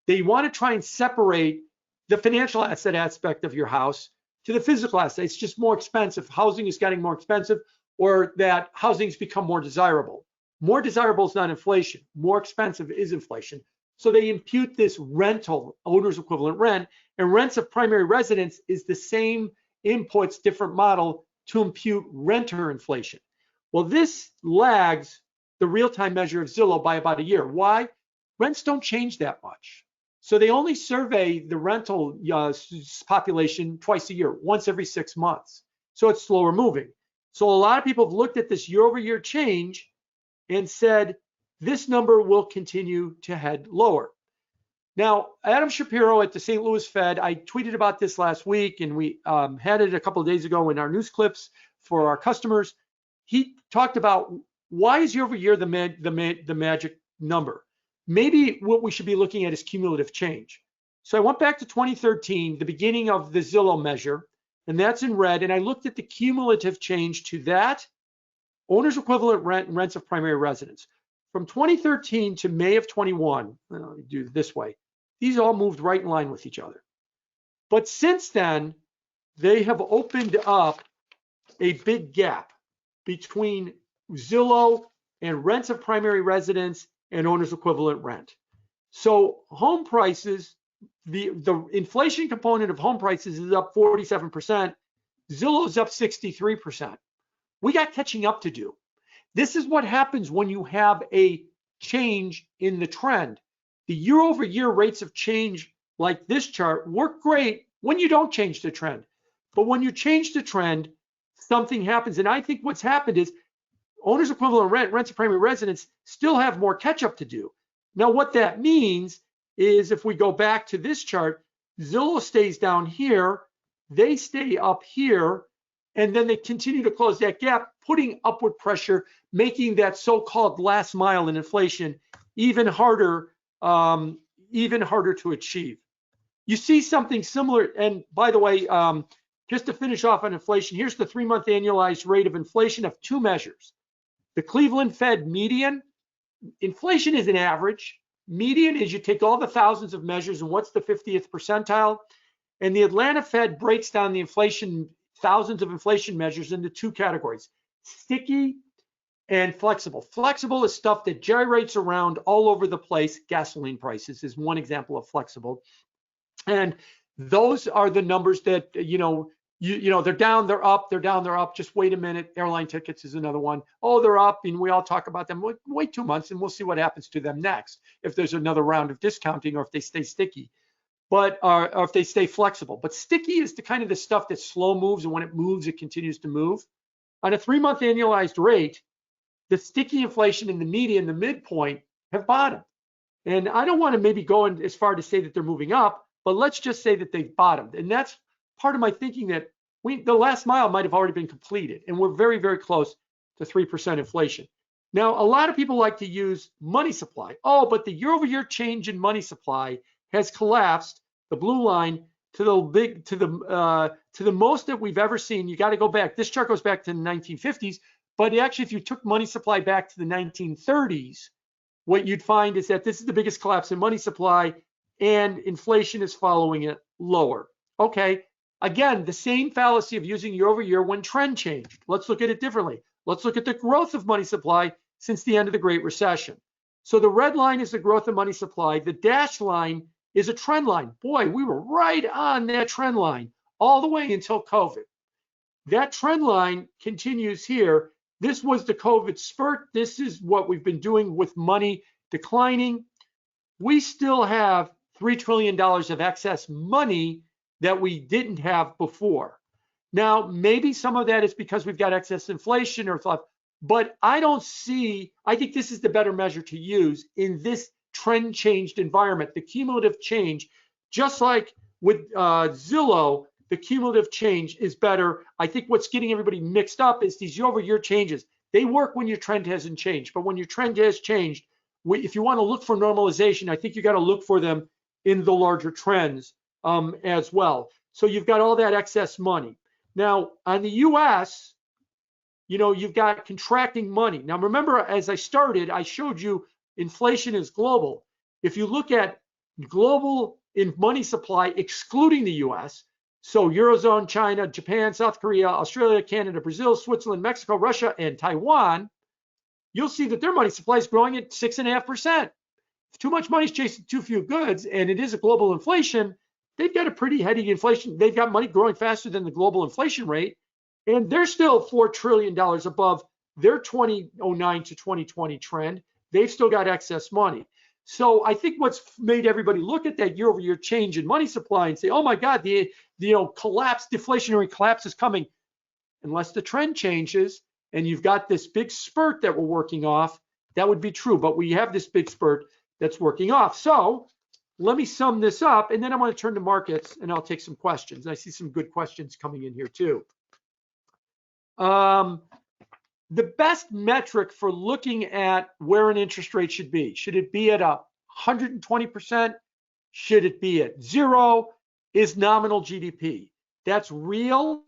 They want to try and separate the financial asset aspect of your house to the physical asset. It's just more expensive. Housing is getting more expensive, or that housing's become more desirable. More desirable is not inflation. More expensive is inflation. So they impute this rental, owner's equivalent rent, and rents of primary residence is the same inputs, different model to impute renter inflation. Well, this lags the real-time measure of Zillow by about a year. Why? Rents don't change that much. So they only survey the rental population twice a year, once every 6 months. So it's slower moving. So a lot of people have looked at this year-over-year change and said, this number will continue to head lower. Now, Adam Shapiro at the St. Louis Fed, I tweeted about this last week, and we had it a couple of days ago in our news clips for our customers. He talked about, why is year-over-year the magic number? Maybe what we should be looking at is cumulative change. So I went back to 2013, the beginning of the Zillow measure, and that's in red, and I looked at the cumulative change to that owner's equivalent rent and rents of primary residence. From 2013 to May of 21, let me do it this way, these all moved right in line with each other. But since then, they have opened up a big gap between Zillow and rents of primary residence and owner's equivalent rent. So home prices, the inflation component of home prices is up 47%. Zillow's up 63%. We got catching up to do. This is what happens when you have a change in the trend. The year-over-year rates of change like this chart work great when you don't change the trend. But when you change the trend, something happens. And I think what's happened is owner's equivalent rent, rents of primary residence still have more catch-up to do. Now, what that means is if we go back to this chart, Zillow stays down here, they stay up here, and then they continue to close that gap, putting upward pressure, making that so-called last mile in inflation even harder to achieve. You see something similar, and by the way, just to finish off on inflation, here's the 3-month annualized rate of inflation of two measures. The Cleveland Fed median, inflation is an average. Median is you take all the thousands of measures and what's the 50th percentile. And the Atlanta Fed breaks down the inflation, thousands of inflation measures into two categories, sticky and flexible. Flexible is stuff that gyrates around all over the place. Gasoline prices is one example of flexible. And those are the numbers that, they're down, they're up, they're down, they're up. Just wait a minute. Airline tickets is another one. Oh, they're up, and we all talk about them. Wait 2 months, and we'll see what happens to them next. If there's another round of discounting, or if they stay sticky, or if they stay flexible. But sticky is the kind of the stuff that slow moves, and when it moves, it continues to move. On a 3-month annualized rate, the sticky inflation in the median, the midpoint, have bottomed. And I don't want to maybe go in as far to say that they're moving up, but let's just say that they've bottomed. And that's part of my thinking, that the last mile might have already been completed, and we're very, very close to 3% inflation. Now, a lot of people like to use money supply. Oh, but the year-over-year change in money supply has collapsed, the blue line, to the most that we've ever seen. You got to go back. This chart goes back to the 1950s, but actually, if you took money supply back to the 1930s, what you'd find is that this is the biggest collapse in money supply, and inflation is following it lower. Okay, again, the same fallacy of using year over year when trend changed. Let's look at it differently. Let's look at the growth of money supply since the end of the Great Recession. So the red line is the growth of money supply. The dashed line is a trend line. Boy, we were right on that trend line all the way until COVID. That trend line continues here. This was the COVID spurt. This is what we've been doing with money declining. We still have $3 trillion of excess money that we didn't have before. Now, maybe some of that is because we've got excess inflation or stuff, but I think this is the better measure to use in this trend changed environment, the cumulative change. Just like with Zillow, the cumulative change is better. I think what's getting everybody mixed up is these year-over-year changes. They work when your trend hasn't changed, but when your trend has changed, if you want to look for normalization, I think you got to look for them in the larger trends as well. So you've got all that excess money. Now, on the US, you've got contracting money. Now, remember, as I started, I showed you inflation is global. If you look at global in money supply, excluding the US, so Eurozone, China, Japan, South Korea, Australia, Canada, Brazil, Switzerland, Mexico, Russia, and Taiwan, you'll see that their money supply is growing at 6.5%. If too much money is chasing too few goods, and it is a global inflation, they've got a pretty heady inflation. They've got money growing faster than the global inflation rate, and they're still $4 trillion above their 2009 to 2020 trend. They've still got excess money. So I think what's made everybody look at that year-over-year change in money supply and say, oh my God, the deflationary collapse is coming. Unless the trend changes and you've got this big spurt that we're working off, that would be true. But we have this big spurt that's working off. So let me sum this up, and then I'm going to turn to markets and I'll take some questions. I see some good questions coming in here too. The best metric for looking at where an interest rate should it be at 120%? Should it be at 0? Is nominal GDP. That's real.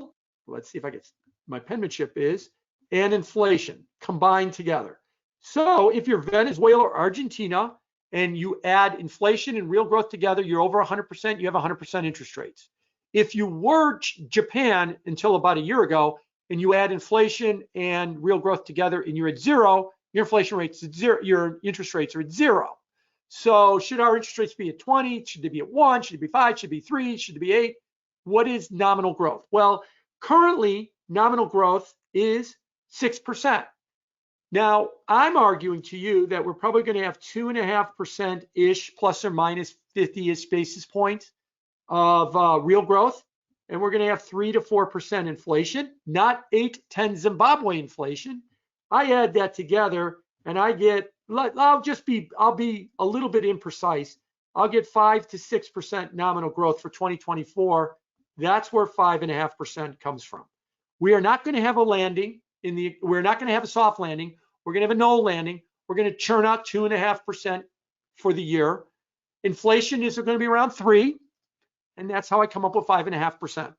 Let's see if I get my penmanship is, and inflation combined together. So if you're Venezuela or Argentina and you add inflation and real growth together, you're over 100%, you have 100% interest rates. If you were Japan until about a year ago, and you add inflation and real growth together and you're at 0, your inflation rate's at 0, your interest rates are at 0. So should our interest rates be at 20? Should they be at 1? Should it be 5? Should it be 3? Should it be 8? What is nominal growth? Well, currently nominal growth is 6%. Now, I'm arguing to you that we're probably going to have 2.5%-ish plus or minus 50-ish basis points of real growth. And we're going to have 3 to 4% inflation, not 8-10 Zimbabwe inflation. I add that together and I get, I'll be a little bit imprecise. I'll get 5 to 6% nominal growth for 2024. That's where 5.5% comes from. We are not going to have a landing we're not going to have a soft landing. We're going to have a no landing. We're going to churn out 2.5% for the year. Inflation is going to be around 3. And that's how I come up with 5.5%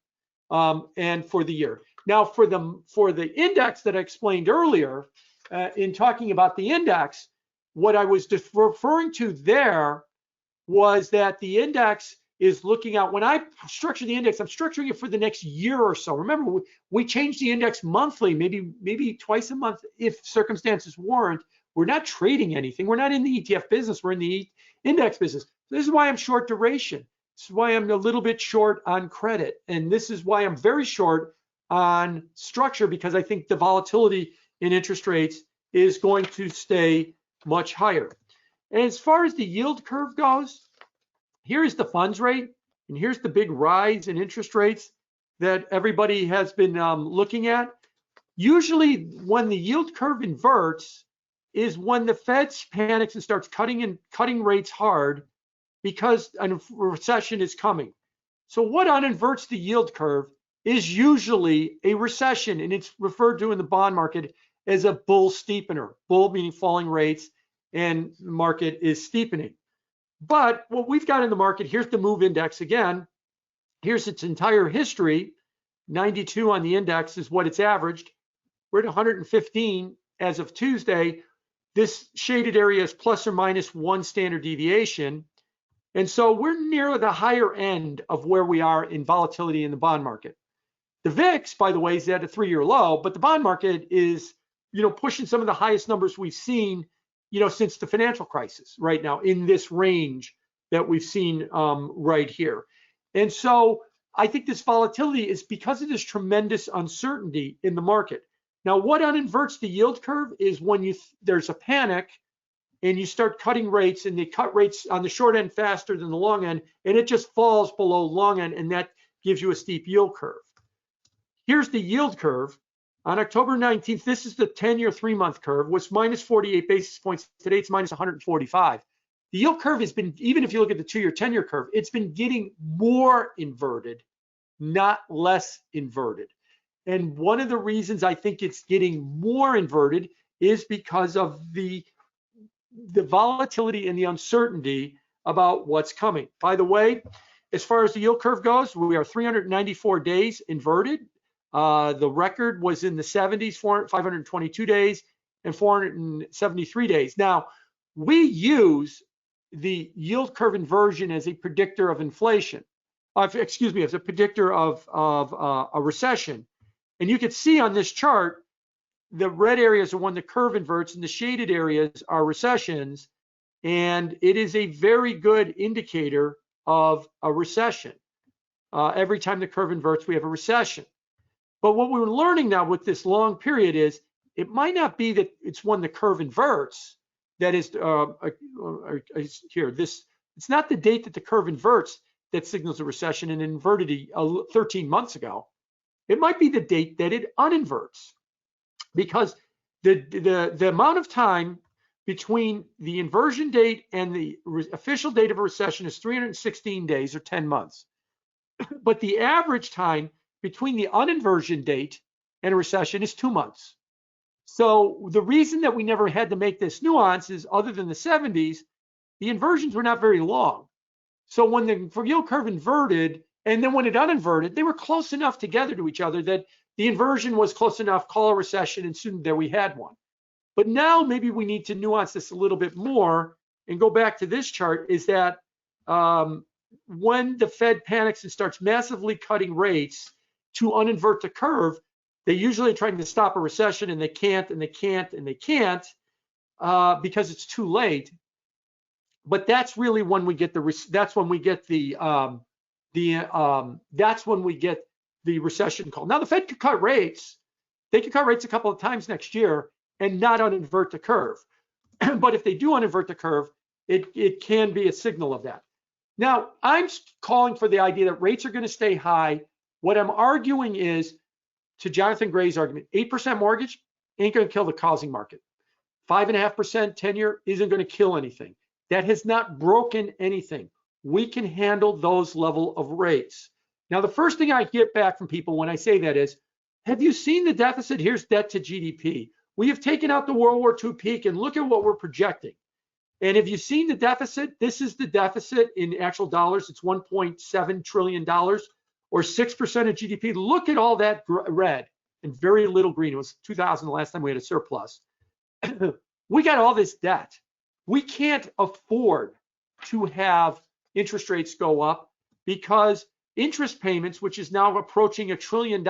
and for the year. Now, for the index that I explained earlier, in talking about the index, what I was referring to there was that the index is looking at, when I structure the index, I'm structuring it for the next year or so. Remember, we change the index monthly, maybe twice a month if circumstances warrant. We're not trading anything. We're not in the ETF business. We're in the index business. This is why I'm short duration. This is why I'm a little bit short on credit. And this is why I'm very short on structure, because I think the volatility in interest rates is going to stay much higher. And as far as the yield curve goes, here's the funds rate, and here's the big rise in interest rates that everybody has been looking at. Usually when the yield curve inverts is when the Fed panics and starts cutting rates hard, because a recession is coming. So what uninverts the yield curve is usually a recession, and it's referred to in the bond market as a bull steepener. Bull meaning falling rates, and the market is steepening. But what we've got in the market, here's the MOVE index again. Here's its entire history. 92 on the index is what it's averaged. We're at 115 as of Tuesday. This shaded area is plus or minus 1 standard deviation. And so we're near the higher end of where we are in volatility in the bond market. The VIX, by the way, is at a 3-year low, but the bond market is, pushing some of the highest numbers we've seen, since the financial crisis right now in this range that we've seen right here. And so I think this volatility is because of this tremendous uncertainty in the market. Now, what uninverts the yield curve is when there's a panic and you start cutting rates, and they cut rates on the short end faster than the long end, and it just falls below long end, and that gives you a steep yield curve. Here's the yield curve. On October 19th, this is the 10-year 3-month curve, was minus 48 basis points. Today it's minus 145. The yield curve has been, even if you look at the 2-year, 10-year curve, it's been getting more inverted, not less inverted. And one of the reasons I think it's getting more inverted is because of the volatility and the uncertainty about what's coming. By the way, as far as the yield curve goes, we are 394 days inverted. The record was in the 70s, 522 days and 473 days. Now, we use the yield curve inversion as a predictor of inflation. As a predictor of a recession. And you can see on this chart, the red areas are when the curve inverts, and the shaded areas are recessions. And it is a very good indicator of a recession. Every time the curve inverts, we have a recession. But what we're learning now with this long period is it might not be that it's when the curve inverts that is here. It's not the date that the curve inverts that signals a recession, and inverted 13 months ago. It might be the date that it uninverts, because the amount of time between the inversion date and the official date of a recession is 316 days or 10 months. But the average time between the uninversion date and a recession is 2 months. So the reason that we never had to make this nuance is, other than the 70s, the inversions were not very long. So when the yield curve inverted, and then when it uninverted, they were close enough together to each other that the inversion was close enough, call a recession, and soon there we had one. But now maybe we need to nuance this a little bit more and go back to this chart, is that when the Fed panics and starts massively cutting rates to uninvert the curve, they usually are trying to stop a recession, and they can't, and they can't, and they can't because it's too late. But that's really when we get that's when we get the recession call. Now the Fed could cut rates. They could cut rates a couple of times next year and not uninvert the curve. But if they do uninvert the curve, it can be a signal of that. Now I'm calling for the idea that rates are going to stay high. What I'm arguing is, to Jonathan Gray's argument, 8% mortgage ain't going to kill the housing market. 5.5% 10-year isn't going to kill anything. That has not broken anything. We can handle those level of rates. Now, the first thing I get back from people when I say that is, have you seen the deficit? Here's debt to GDP. We have taken out the World War II peak, and look at what we're projecting. And have you seen the deficit? This is the deficit in actual dollars. It's $1.7 trillion, or 6% of GDP. Look at all that red and very little green. It was 2000 the last time we had a surplus. We got all this debt. We can't afford to have interest rates go up, because interest payments, which is now approaching $1 trillion,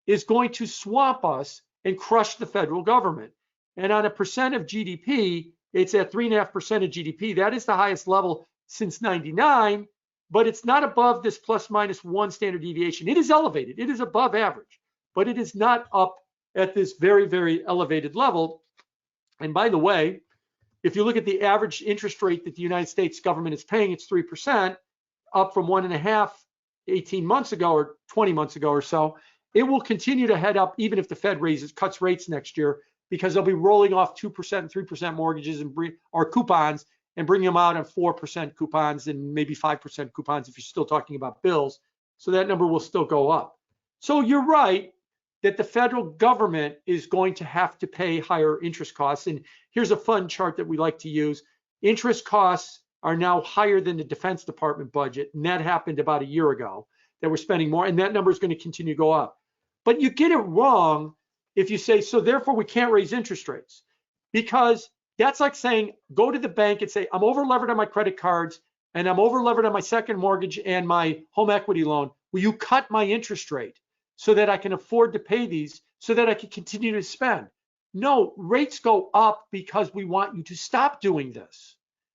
is going to swamp us and crush the federal government. And on a percent of GDP, it's at 3.5% of GDP. That is the highest level since '99, but it's not above this plus minus 1 standard deviation. It is elevated. It is above average, but it is not up at this very, very elevated level. And by the way, if you look at the average interest rate that the United States government is paying, it's 3%, up from 1.5 18 months ago or 20 months ago or so. It will continue to head up even if the Fed cuts rates next year, because they'll be rolling off 2% and 3% mortgages or coupons and bring them out on 4% coupons and maybe 5% coupons if you're still talking about bills. So that number will still go up. So you're right. that the federal government is going to have to pay higher interest costs. And here's a fun chart that we like to use. Interest costs are now higher than the Defense Department budget, and that happened about a year ago, that we're spending more, and that number is going to continue to go up. But you get it wrong if you say, so therefore we can't raise interest rates, because that's like saying, go to the bank and say, I'm over levered on my credit cards, and I'm over levered on my second mortgage and my home equity loan. Will you cut my interest rate so that I can afford to pay these, so that I can continue to spend? No, rates go up because we want you to stop doing this,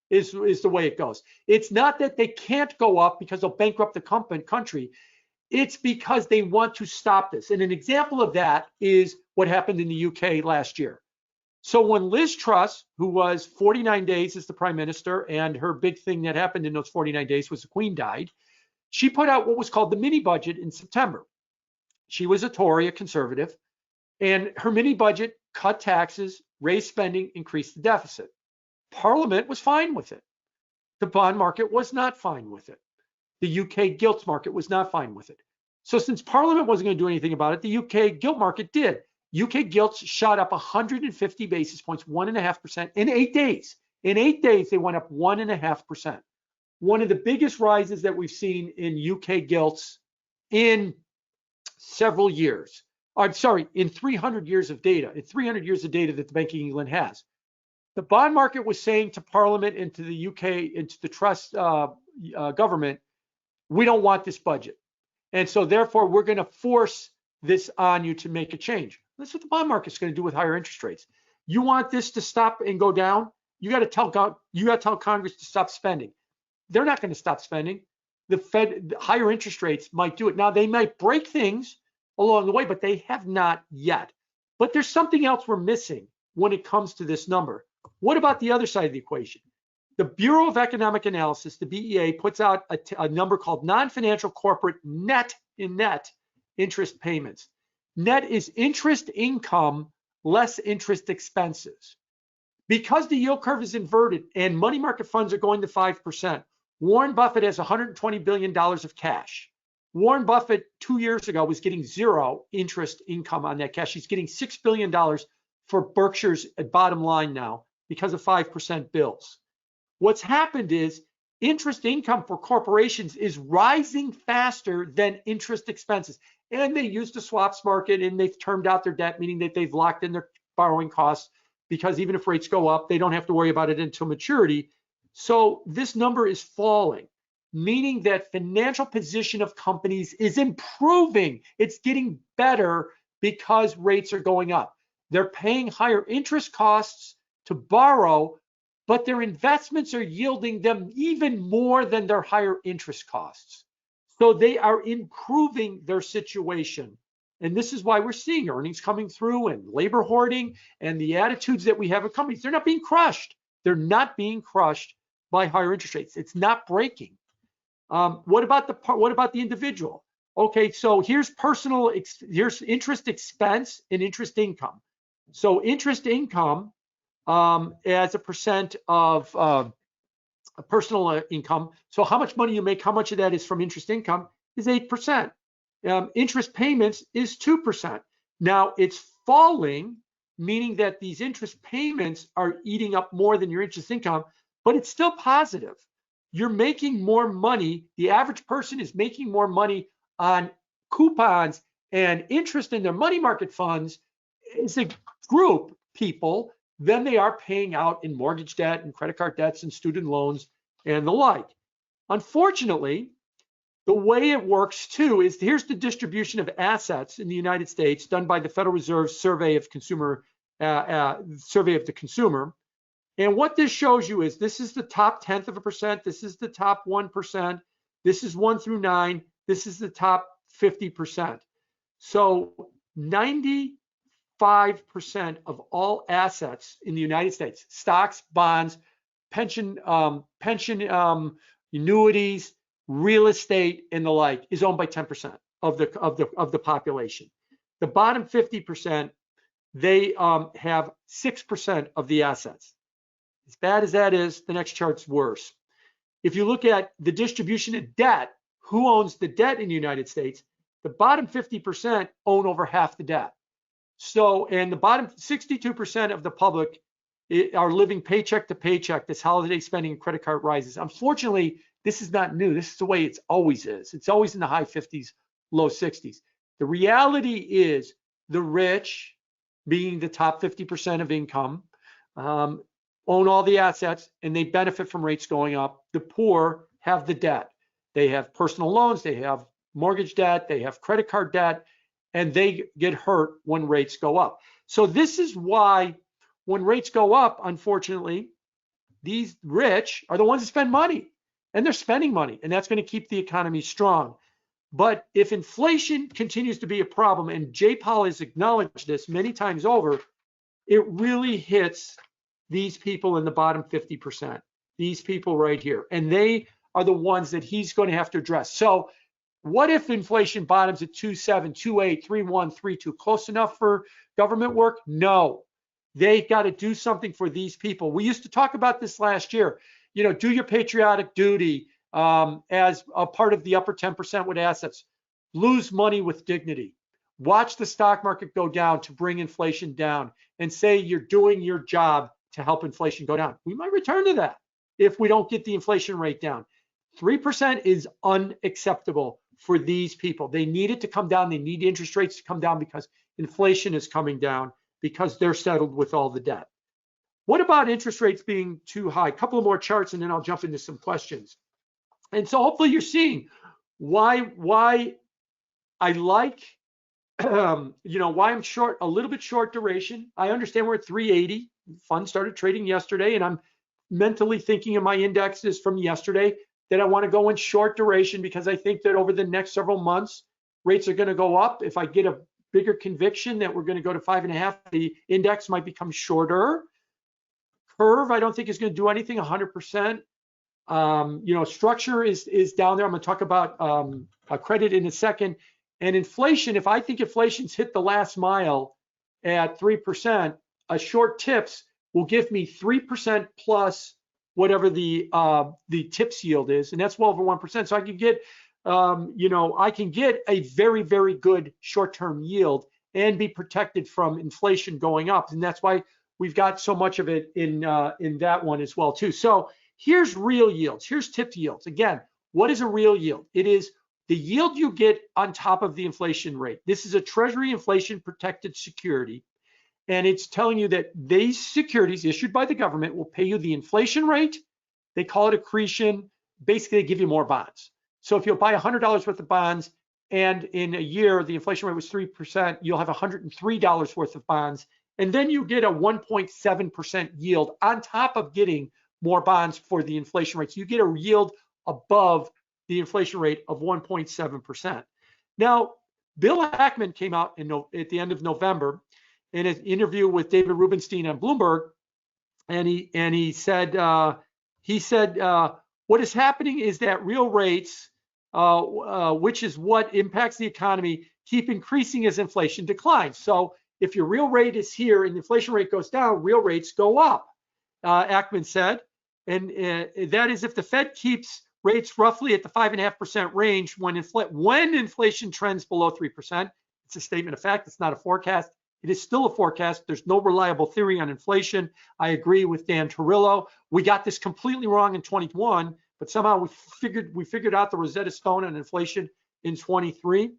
is the way it goes. It's not that they can't go up because they'll bankrupt the country. It's because they want to stop this. And an example of that is what happened in the UK last year. So when Liz Truss, who was 49 days as the prime minister, and her big thing that happened in those 49 days was the Queen died, she put out what was called the mini budget in September. She was a Tory, a conservative, and her mini budget cut taxes, raised spending, increased the deficit. Parliament was fine with it. The bond market was not fine with it. The UK gilts market was not fine with it. So since Parliament wasn't going to do anything about it, the UK gilt market did. UK gilts shot up 150 basis points, 1.5% in 8 days. In 8 days, they went up 1.5%. One of the biggest rises that we've seen in UK gilts in several years. I'm sorry, in 300 years of data, in 300 years of data that the Bank of England has. The bond market was saying to Parliament and to the UK and to the Truss government, we don't want this budget. And so therefore, we're going to force this on you to make a change. That's what the bond market's going to do with higher interest rates. You want this to stop and go down? You got to tell Congress to stop spending. They're not going to stop spending. The Fed, the higher interest rates might do it. Now, they might break things along the way, but they have not yet. But there's something else we're missing when it comes to this number. What about the other side of the equation? The Bureau of Economic Analysis, the BEA, puts out a number called non-financial corporate net interest payments. Net is interest income less interest expenses. Because the yield curve is inverted and money market funds are going to 5%, Warren Buffett has $120 billion of cash. Warren Buffett 2 years ago was getting zero interest income on that cash. He's getting $6 billion for Berkshire's bottom line now because of 5% bills. What's happened is interest income for corporations is rising faster than interest expenses. And they use the swaps market and they've termed out their debt, meaning that they've locked in their borrowing costs, because even if rates go up, they don't have to worry about it until maturity. So this number is falling, meaning that financial position of companies is improving. It's getting better because rates are going up. They're paying higher interest costs to borrow, but their investments are yielding them even more than their higher interest costs. So they are improving their situation. And this is why we're seeing earnings coming through and labor hoarding and the attitudes that we have at companies. They're not being crushed. They're not being crushed by higher interest rates. It's not breaking. What about the individual? Okay, so here's here's interest expense and interest income. So interest income as a percent of personal income. So how much money you make, how much of that is from interest income is 8%. Interest payments is 2%. Now it's falling, meaning that these interest payments are eating up more than your interest income, but it's still positive. You're making more money. The average person is making more money on coupons and interest in their money market funds as a group, people, than they are paying out in mortgage debt and credit card debts and student loans and the like. Unfortunately, the way it works too is here's the distribution of assets in the United States done by the Federal Reserve Survey of the Consumer. And what this shows you is this is the top 1/10%, this is the top 1%, this is 1 through 9, this is the top 50%. So 95% of all assets in the United States, stocks, bonds, pension annuities, real estate, and the like, is owned by 10% of the population. The bottom 50%, they have 6% of the assets. As bad as that is, the next chart's worse. If you look at the distribution of debt, who owns the debt in the United States, The bottom 50% own over half the debt. So, and the bottom 62% of the public are living paycheck to paycheck. This holiday spending and credit card rises. Unfortunately, this is not new. This is the way it's always is. It's always in the high 50s, low 60s. The reality is the rich, being the top 50% of income, own all the assets and they benefit from rates going up. The poor have the debt. They have personal loans, they have mortgage debt, they have credit card debt, and they get hurt when rates go up. So this is why when rates go up, unfortunately, these rich are the ones that spend money, and they're spending money, and that's going to keep the economy strong. But if inflation continues to be a problem, and Jay Powell has acknowledged this many times over, it really hits these people in the bottom 50%, these people right here, and they are the ones that he's going to have to address. So what if inflation bottoms at 2.7, 2.8, 3.1, 3.2? Close enough for government work? No. They got to do something for these people. We used to talk about this last year. You know, do your patriotic duty as a part of the upper 10% with assets. Lose money with dignity. Watch the stock market go down to bring inflation down, and say you're doing your job to help inflation go down. We might return to that if we don't get the inflation rate down. 3% is unacceptable for these people. They need it to come down. They need interest rates to come down because inflation is coming down because they're settled with all the debt. What about interest rates being too high? A couple of more charts and then I'll jump into some questions. And so hopefully you're seeing why I like, you know, why I'm short, a little bit short duration. I understand we're at 380. Funds started trading yesterday, and I'm mentally thinking of my indexes from yesterday that I want to go in short duration because I think that over the next several months, rates are going to go up. If I get a bigger conviction that we're going to go to 5.5, the index might become shorter. Curve, I don't think is going to do anything 100%. You know, structure is down there. I'm going to talk about credit in a second. And inflation, if I think inflation's hit the last mile at 3%, a short tips will give me 3% plus whatever the tips yield is, and that's well over 1%. So I can get, you know, I can get a very, very good short-term yield and be protected from inflation going up, and that's why we've got so much of it in that one as well too. So here's real yields. Here's tipped yields. Again, what is a real yield? It is the yield you get on top of the inflation rate. This is a Treasury inflation protected security. And it's telling you that these securities issued by the government will pay you the inflation rate. They call it accretion. Basically, they give you more bonds. So if you'll buy $100 worth of bonds and in a year the inflation rate was 3%, you'll have $103 worth of bonds. And then you get a 1.7% yield on top of getting more bonds for the inflation rate. So you get a yield above the inflation rate of 1.7%. Now, Bill Ackman came out at the end of November in an interview with David Rubenstein on Bloomberg, and he said what is happening is that real rates, which is what impacts the economy, keep increasing as inflation declines. So if your real rate is here and the inflation rate goes down, real rates go up, Ackman said, and that is if the Fed keeps rates roughly at the 5.5% range when inflation trends below 3%. It's a statement of fact. It's not a forecast. It is still a forecast. There's no reliable theory on inflation. I agree with Dan Torrillo. We got this completely wrong in 21, but somehow we figured out the Rosetta Stone on inflation in 23.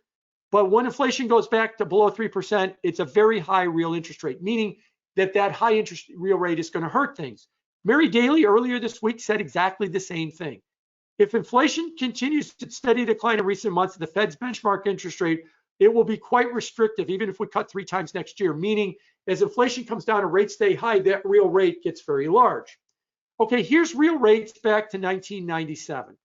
But when inflation goes back to below 3%, it's a very high real interest rate, meaning that high interest real rate is going to hurt things. Mary Daly earlier this week said exactly the same thing. If inflation continues to steady decline in recent months, the Fed's benchmark interest rate, it will be quite restrictive, even if we cut 3 times next year, meaning as inflation comes down and rates stay high, that real rate gets very large. Okay, here's real rates back to 1997.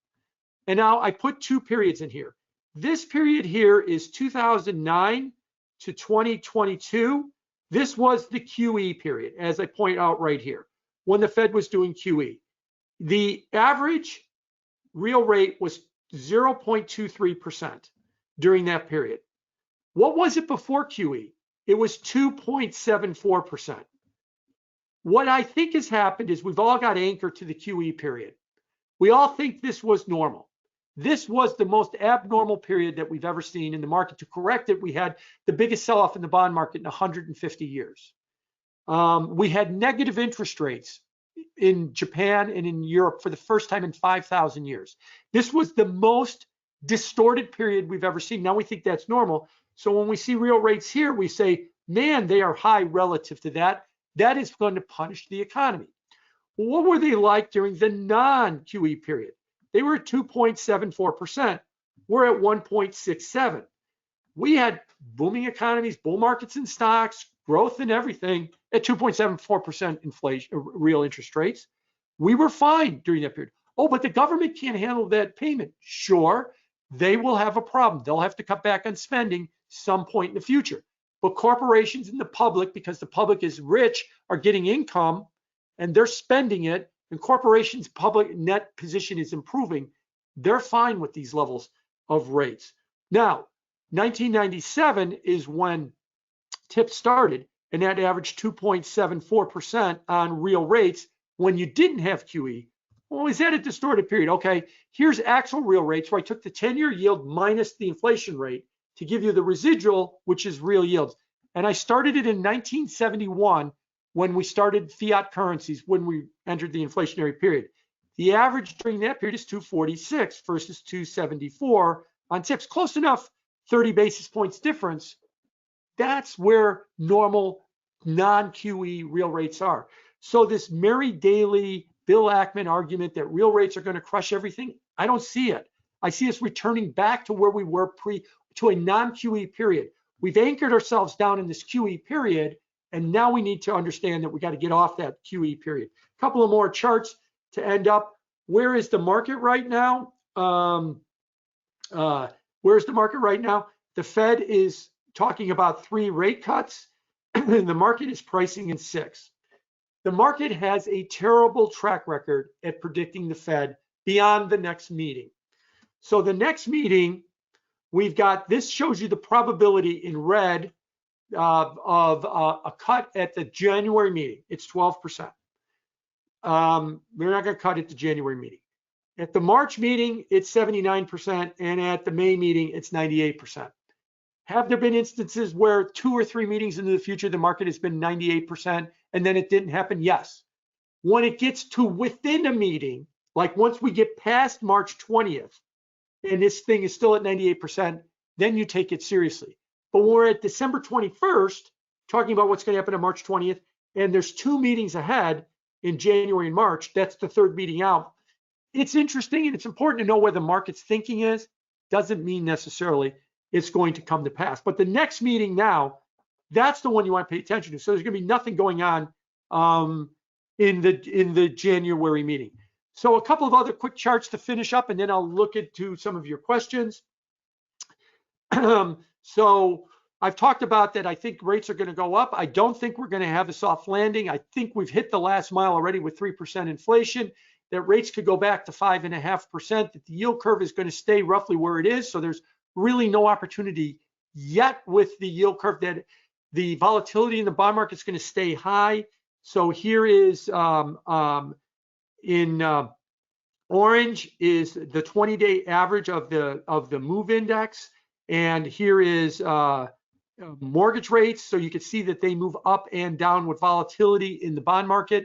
And now I put 2 periods in here. This period here is 2009 to 2022. This was the QE period, as I point out right here, when the Fed was doing QE. The average real rate was 0.23% during that period. What was it before QE? It was 2.74%. What I think has happened is we've all got anchored to the QE period. We all think this was normal. This was the most abnormal period that we've ever seen in the market. To correct it, we had the biggest sell-off in the bond market in 150 years. We had negative interest rates in Japan and in Europe for the first time in 5,000 years. This was the most distorted period we've ever seen. Now we think that's normal. So when we see real rates here, we say, man, they are high relative to that. That is going to punish the economy. Well, what were they like during the non-QE period? They were at 2.74%. We're at 1.67. We had booming economies, bull markets in stocks, growth in everything at 2.74% inflation, real interest rates. We were fine during that period. Oh, but the government can't handle that payment. Sure, they will have a problem. They'll have to cut back on spending some point in the future. But corporations and the public, because the public is rich, are getting income and they're spending it, and corporations' public net position is improving. They're fine with these levels of rates. Now, 1997 is when TIP started, and that averaged 2.74% on real rates when you didn't have QE. Well, is that a distorted period? Okay, here's actual real rates where I took the 10-year yield minus the inflation rate to give you the residual, which is real yields. And I started it in 1971 when we started fiat currencies, when we entered the inflationary period. The average during that period is 246 versus 274 on TIPS, close enough, 30 basis points difference. That's where normal non-QE real rates are. So this Mary Daly, Bill Ackman argument that real rates are going to crush everything, I don't see it. I see us returning back to where we were to a non-QE period. We've anchored ourselves down in this QE period, and now we need to understand that we got to get off that QE period. A couple of more charts to end up. Where is the market right now? Where's the market right now? The Fed is talking about 3 rate cuts, and the market is pricing in 6. The market has a terrible track record at predicting the Fed beyond the next meeting. So the next meeting, we've got, this shows you the probability in red of a cut at the January meeting. It's 12%. We're not going to cut at the January meeting. At the March meeting, it's 79%, and at the May meeting, it's 98%. Have there been instances where 2 or 3 meetings into the future, the market has been 98%, and then it didn't happen? Yes. When it gets to within a meeting, like once we get past March 20th, and this thing is still at 98%, then you take it seriously. But when we're at December 21st, talking about what's going to happen on March 20th, and there's 2 meetings ahead in January and March, that's the 3rd meeting out. It's interesting, and it's important to know where the market's thinking is. Doesn't mean necessarily it's going to come to pass. But the next meeting now, that's the one you want to pay attention to. So there's going to be nothing going on in the January meeting. So a couple of other quick charts to finish up, and then I'll look into some of your questions. So I've talked about that. I think rates are going to go up. I don't think we're going to have a soft landing. I think we've hit the last mile already with 3% inflation, that rates could go back to 5.5%, that the yield curve is going to stay roughly where it is. So there's really no opportunity yet with the yield curve, that the volatility in the bond market is going to stay high. So here is in orange is the 20-day average of the MOVE index, and here is mortgage rates. So you can see that they move up and down with volatility in the bond market.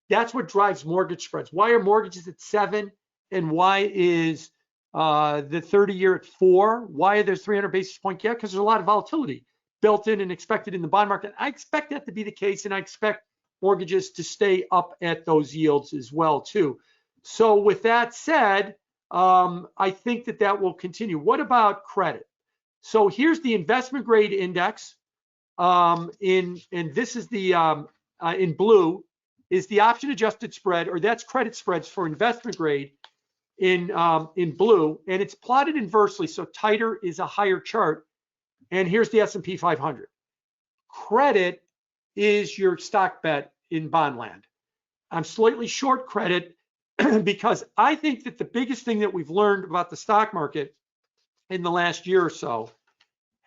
That's what drives mortgage spreads. Why are mortgages at 7, and why is the 30-year at 4? Why are there 300 basis point gap? Because there's a lot of volatility built in and expected in the bond market. I expect that to be the case, and I expect mortgages to stay up at those yields as well too. So with that said, I think that will continue. What about credit? So here's the investment grade index. And this is the in blue is the option adjusted spread, or that's credit spreads for investment grade in blue, and it's plotted inversely. So tighter is a higher chart. And here's the S&P 500. Credit is your stock bet in bond land. I'm slightly short credit because I think that the biggest thing that we've learned about the stock market in the last year or so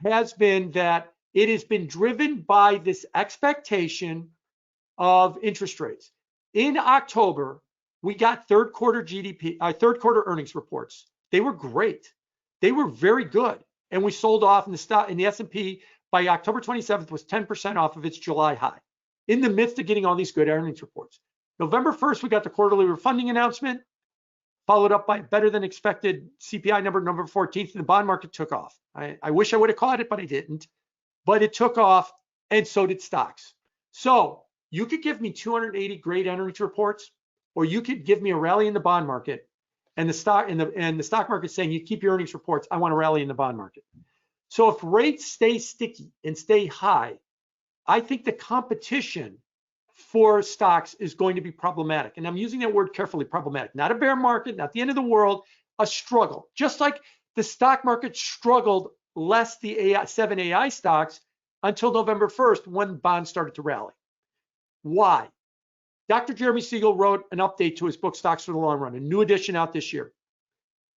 has been that it has been driven by this expectation of interest rates. In October, we got third quarter earnings reports. They were great. They were very good. And we sold off in the S&P by October 27th was 10% off of its July high in the midst of getting all these good earnings reports. November 1st, we got the quarterly refunding announcement, followed up by better than expected CPI number November 14th, and the bond market took off. I wish I would have caught it, but I didn't. But it took off, and so did stocks. So you could give me 280 great earnings reports, or you could give me a rally in the bond market, and the stock market saying you keep your earnings reports. I want to rally in the bond market. So if rates stay sticky and stay high, I think the competition for stocks is going to be problematic. And I'm using that word carefully, problematic. Not a bear market, not the end of the world, a struggle. Just like the stock market struggled less the 7 AI stocks until November 1st when bonds started to rally. Why? Dr. Jeremy Siegel wrote an update to his book, Stocks for the Long Run, a new edition out this year.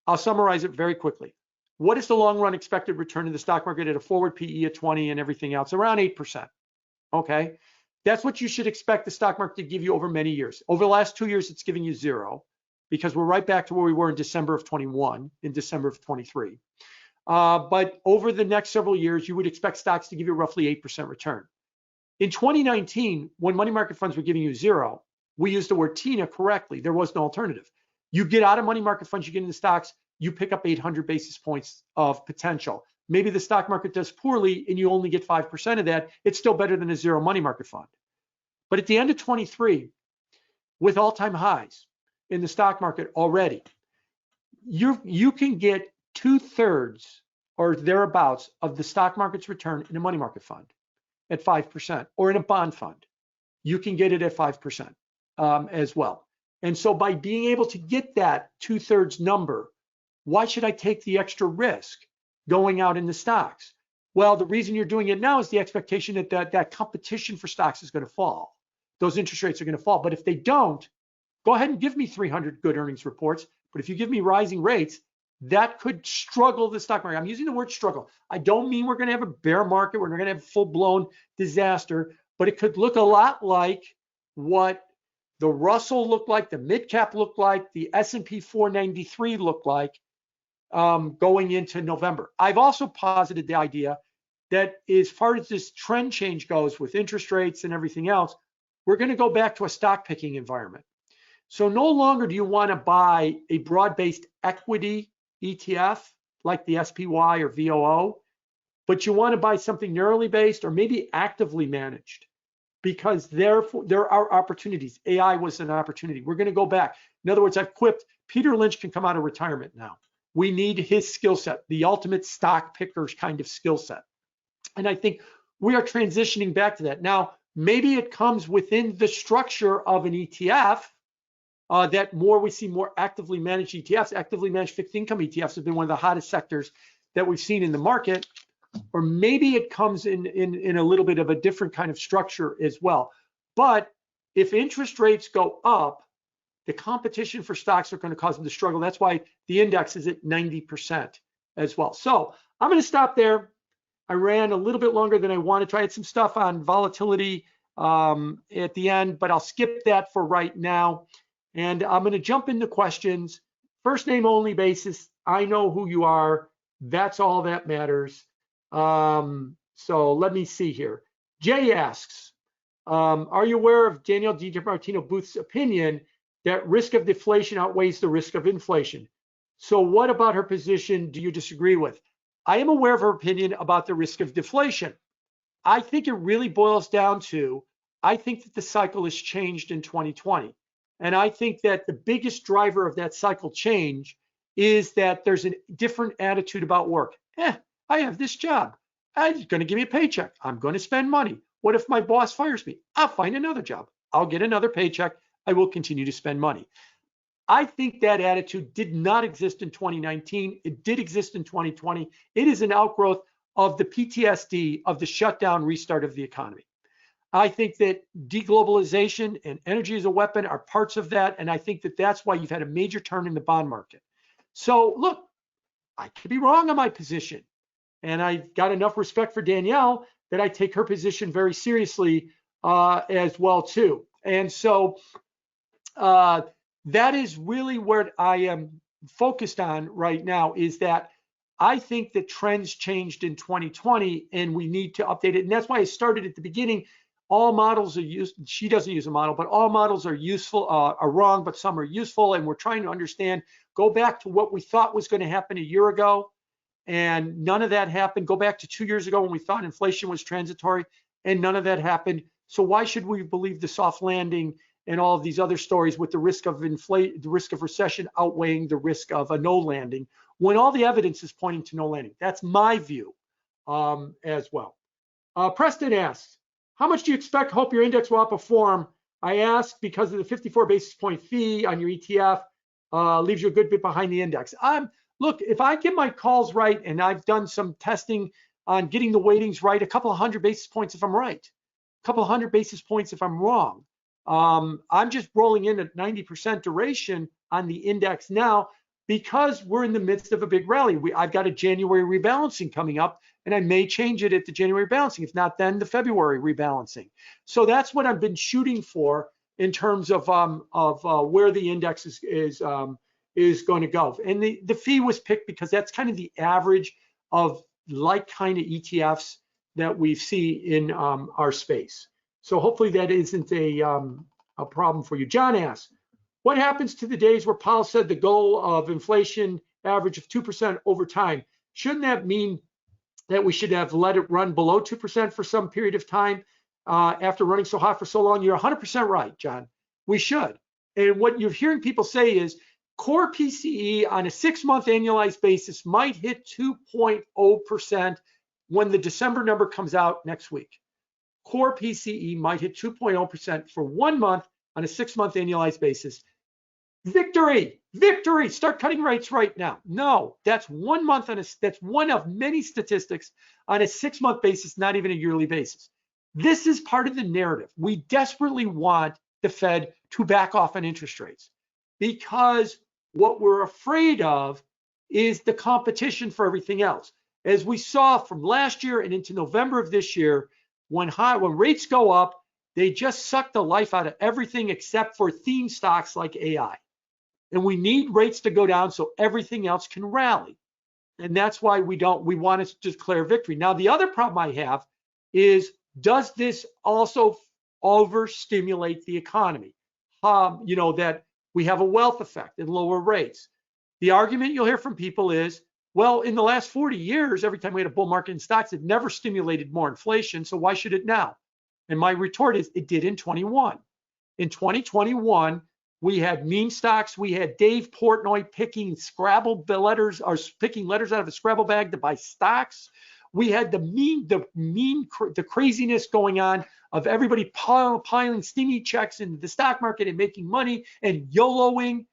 I'll summarize it very quickly. What is the long run expected return in the stock market at a forward PE of 20 and everything else? Around 8%. Okay. That's what you should expect the stock market to give you over many years. Over the last 2 years, it's giving you 0 because we're right back to where we were in December of 21, in December of 23. But over the next several years, you would expect stocks to give you roughly 8% return. In 2019, when money market funds were giving you 0, we used the word TINA correctly. There was no alternative. You get out of money market funds, you get into stocks, you pick up 800 basis points of potential. Maybe the stock market does poorly and you only get 5% of that. It's still better than a 0 money market fund. But at the end of 23, with all-time highs in the stock market already, you can get 2/3 or thereabouts of the stock market's return in a money market fund at 5%, or in a bond fund. You can get it at 5% as well. And so by being able to get that 2/3 number, why should I take the extra risk going out in the stocks? Well, the reason you're doing it now is the expectation that competition for stocks is going to fall. Those interest rates are going to fall. But if they don't, go ahead and give me 300 good earnings reports. But if you give me rising rates, that could struggle the stock market. I'm using the word struggle. I don't mean we're going to have a bear market. We're going to have a full-blown disaster, but it could look a lot like what the Russell looked like, the mid-cap looked like, the S&P 493 looked like going into November. I've also posited the idea that as far as this trend change goes with interest rates and everything else, we're going to go back to a stock picking environment. So no longer do you want to buy a broad-based equity ETF like the SPY or VOO, but you want to buy something narrowly based or maybe actively managed, because there are opportunities. AI was an opportunity. We're going to go back. In other words, I've quipped, Peter Lynch can come out of retirement now. We need his skill set, the ultimate stock pickers kind of skill set. And I think we are transitioning back to that. Now, maybe it comes within the structure of an ETF, that we see more actively managed ETFs. Actively managed fixed income ETFs have been one of the hottest sectors that we've seen in the market. Or maybe it comes in a little bit of a different kind of structure as well. But if interest rates go up, the competition for stocks are going to cause them to struggle. That's why the index is at 90% as well. So I'm going to stop there. I ran a little bit longer than I wanted to. I had some stuff on volatility at the end, but I'll skip that for right now. And I'm going to jump into questions. First name only basis. I know who you are. That's all that matters. So let me see here. Jay asks, are you aware of Danielle DiMartino Booth's opinion that risk of deflation outweighs the risk of inflation? So what about her position do you disagree with? I am aware of her opinion about the risk of deflation. I think it really boils down to, I think that the cycle has changed in 2020. And I think that the biggest driver of that cycle change is that there's a different attitude about work. I have this job. It's going to give me a paycheck. I'm going to spend money. What if my boss fires me? I'll find another job. I'll get another paycheck. I will continue to spend money. I think that attitude did not exist in 2019. It did exist in 2020. It is an outgrowth of the PTSD of the shutdown restart of the economy. I think that de-globalization and energy as a weapon are parts of that. And I think that that's why you've had a major turn in the bond market. So look, I could be wrong on my position. And I've got enough respect for Danielle that I take her position very seriously as well too. And so that is really where I am focused on right now is that I think that trends changed in 2020 and we need to update it. And that's why I started at the beginning. All models are used. She doesn't use a model, but all models are useful, are wrong, but some are useful. And we're trying to understand, go back to what we thought was going to happen a year ago. And none of that happened. Go back to 2 years ago when we thought inflation was transitory and none of that happened. So why should we believe the soft landing and all of these other stories with the risk of the risk of recession outweighing the risk of a no landing when all the evidence is pointing to no landing? That's my view as well. Preston asks, how much do you hope your index will outperform? I ask because of the 54 basis point fee on your ETF leaves you a good bit behind the index. Look, if I get my calls right, and I've done some testing on getting the weightings right, a couple of 100 basis points if I'm right, a couple of 100 basis points if I'm wrong. I'm just rolling in at 90% duration on the index now because we're in the midst of a big rally. I've got a January rebalancing coming up, and I may change it at the January balancing. If not, then the February rebalancing. So that's what I've been shooting for in terms of where the index is going to go. And the fee was picked because that's kind of the average of like kind of ETFs that we see in our space. So hopefully that isn't a problem for you. John asks, what happens to the days where Powell said the goal of inflation average of 2% over time? Shouldn't that mean that we should have let it run below 2% for some period of time after running so hot for so long? You're 100% right, John. We should. And what you're hearing people say is core PCE on a 6-month annualized basis might hit 2.0% when the December number comes out next week. Core PCE might hit 2.0% for 1 month on a 6-month annualized basis. Victory, victory, start cutting rates right now. No, that's 1 month that's one of many statistics on a 6-month basis, not even a yearly basis. This is part of the narrative. We desperately want the Fed to back off on interest rates because what we're afraid of is the competition for everything else. As we saw from last year and into November of this year, when rates go up, they just suck the life out of everything except for theme stocks like AI. And we need rates to go down so everything else can rally. And that's why we want to declare victory. Now, the other problem I have is, does this also overstimulate the economy? That we have a wealth effect and lower rates. The argument you'll hear from people is, well, in the last 40 years, every time we had a bull market in stocks, it never stimulated more inflation, so why should it now? And my retort is, it did in 21. In 2021, we had meme stocks. We had Dave Portnoy picking letters out of a Scrabble bag to buy stocks. We had the craziness going on of everybody piling steamy checks into the stock market and making money and YOLOing.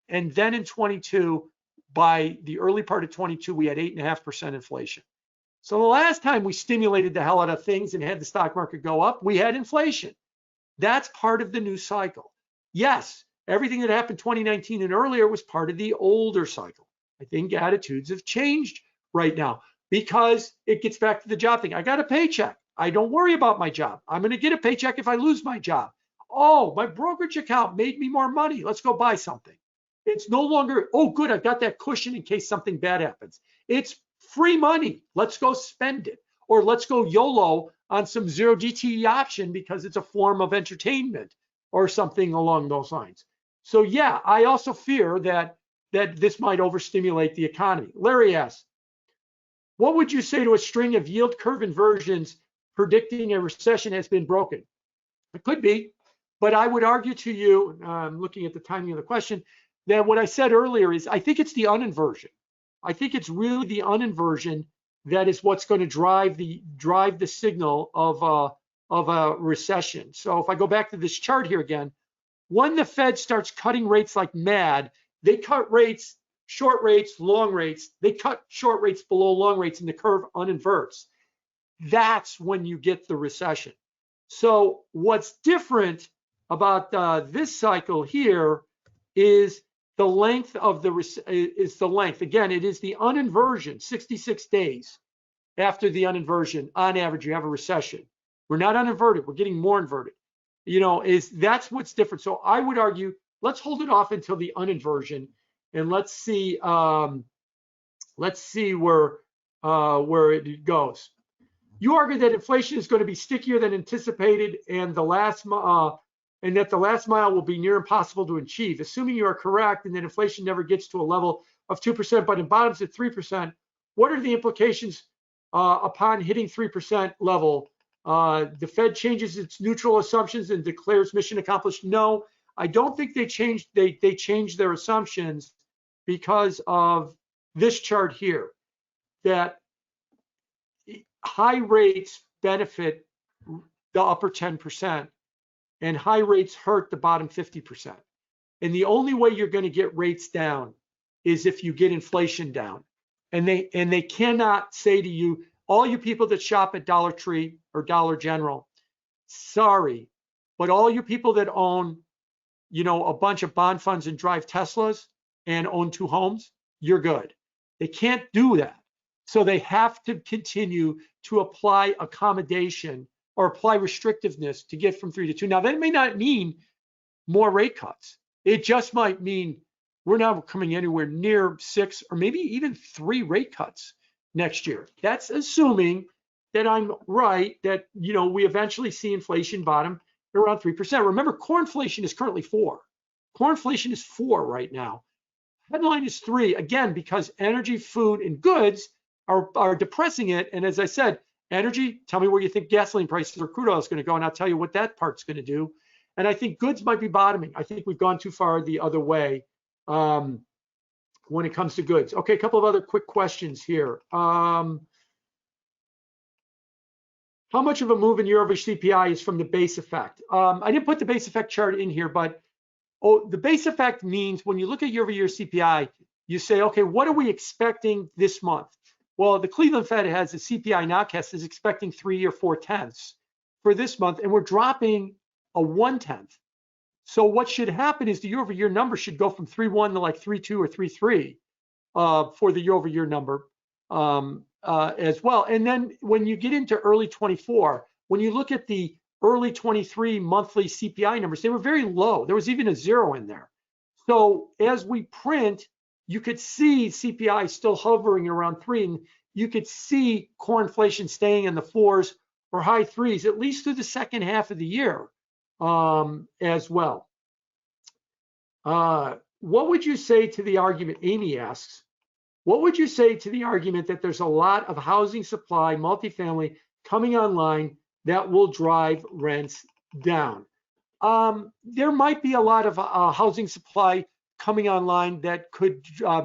And then in 22, by the early part of 22, we had 8.5% inflation. So the last time we stimulated the hell out of things and had the stock market go up, we had inflation. That's part of the new cycle. Yes, everything that happened 2019 and earlier was part of the older cycle. I think attitudes have changed right now because it gets back to the job thing. I got a paycheck. I don't worry about my job. I'm going to get a paycheck if I lose my job. Oh, my brokerage account made me more money. Let's go buy something. It's no longer, oh, good, I've got that cushion in case something bad happens. It's free money. Let's go spend it. Or let's go YOLO on some zero DTE option because it's a form of entertainment or something along those lines. So yeah, I also fear that this might overstimulate the economy. Larry asks, what would you say to a string of yield curve inversions predicting a recession has been broken? It could be, but I would argue to you, looking at the timing of the question, that what I said earlier is I think it's the un-inversion. I think it's really the un-inversion that is what's going to drive the signal of a recession. So if I go back to this chart here again, when the Fed starts cutting rates like mad, they cut rates, short rates, long rates, they cut short rates below long rates and the curve un-inverts. That's when you get the recession. So what's different about this cycle here is the length of the length. Again, it is the un-inversion, 66 days after the un-inversion, on average, you have a recession. We're not uninverted, we're getting more inverted. That's what's different. So I would argue, let's hold it off until the un-inversion and let's see where it goes. You argue that inflation is going to be stickier than anticipated, and that the last mile will be near impossible to achieve. Assuming you are correct, and that inflation never gets to a level of 2%, but it bottoms at 3%, what are the implications upon hitting 3% level? The Fed changes its neutral assumptions and declares mission accomplished. No, I don't think they changed. They changed their assumptions because of this chart here, that high rates benefit the upper 10%, and high rates hurt the bottom 50%. And the only way you're going to get rates down is if you get inflation down. And they cannot say to you, all you people that shop at Dollar Tree or Dollar General, sorry, but all you people that own, a bunch of bond funds and drive Teslas and own 2 homes, you're good. They can't do that. So they have to continue to apply accommodation or apply restrictiveness to get from 3 to 2. Now, that may not mean more rate cuts. It just might mean we're not coming anywhere near 6 or maybe even 3 rate cuts next year. That's assuming that I'm right, that we eventually see inflation bottom around 3%. Remember, core inflation is currently 4. Core inflation is 4 right now. Headline is 3, again, because energy, food, and goods are depressing it. And as I said, energy, tell me where you think gasoline prices or crude oil is going to go, and I'll tell you what that part's going to do. And I think goods might be bottoming. I think we've gone too far the other way when it comes to goods. Okay, a couple of other quick questions here. How much of a move in year-over-year CPI is from the base effect? I didn't put the base effect chart in here, but the base effect means when you look at year-over-year CPI, you say, okay, what are we expecting this month? Well, the Cleveland Fed has a CPI nowcast is expecting 3 or 4/10 for this month, and we're dropping a 1/10. So what should happen is the year-over-year number should go from 3.1 to like 3.2 or 3.3 for the year-over-year number as well. And then when you get into early 24, when you look at the early 23 monthly CPI numbers, they were very low. There was even a 0 in there. So as we print, you could see CPI still hovering around 3, and you could see core inflation staying in the 4s or high 3s, at least through the second half of the year as well. What would you say to the argument, Amy asks, what would you say to the argument that there's a lot of housing supply, multifamily coming online that will drive rents down? There might be a lot of housing supply coming online that could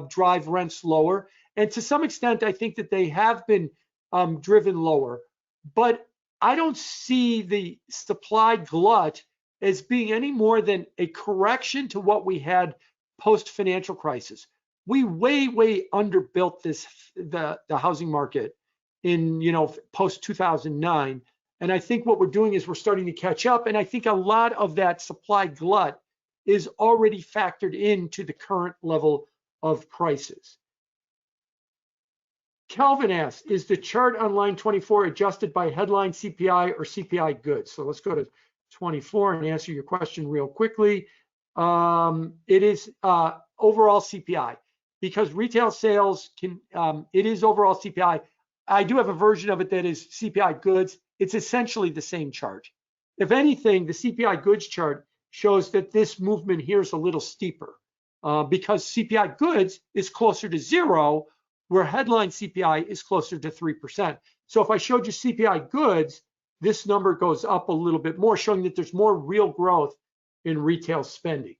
drive rents lower. And to some extent, I think that they have been driven lower. But I don't see the supply glut as being any more than a correction to what we had post-financial crisis. We way underbuilt the housing market in post-2009. And I think what we're doing is we're starting to catch up. And I think a lot of that supply glut is already factored into the current level of prices. Calvin asks, is the chart on line 24 adjusted by headline CPI or CPI goods? So let's go to 24 and answer your question real quickly. It is overall CPI, because retail sales it is overall CPI. I do have a version of it that is CPI goods. It's essentially the same chart. If anything, the CPI goods chart shows that this movement here is a little steeper because CPI goods is closer to 0, where headline CPI is closer to 3%. So if I showed you CPI goods, this number goes up a little bit more, showing that there's more real growth in retail spending.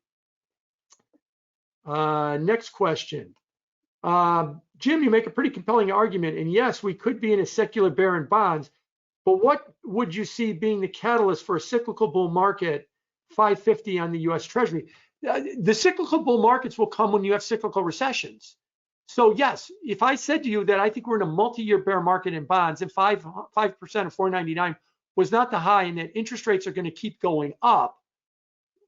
Next question. Jim, you make a pretty compelling argument, and yes, we could be in a secular bear in bonds, but what would you see being the catalyst for a cyclical bull market, 550 on the US Treasury? The cyclical bull markets will come when you have cyclical recessions. So yes, if I said to you that I think we're in a multi-year bear market in bonds and 5% of 499 was not the high, and that interest rates are going to keep going up,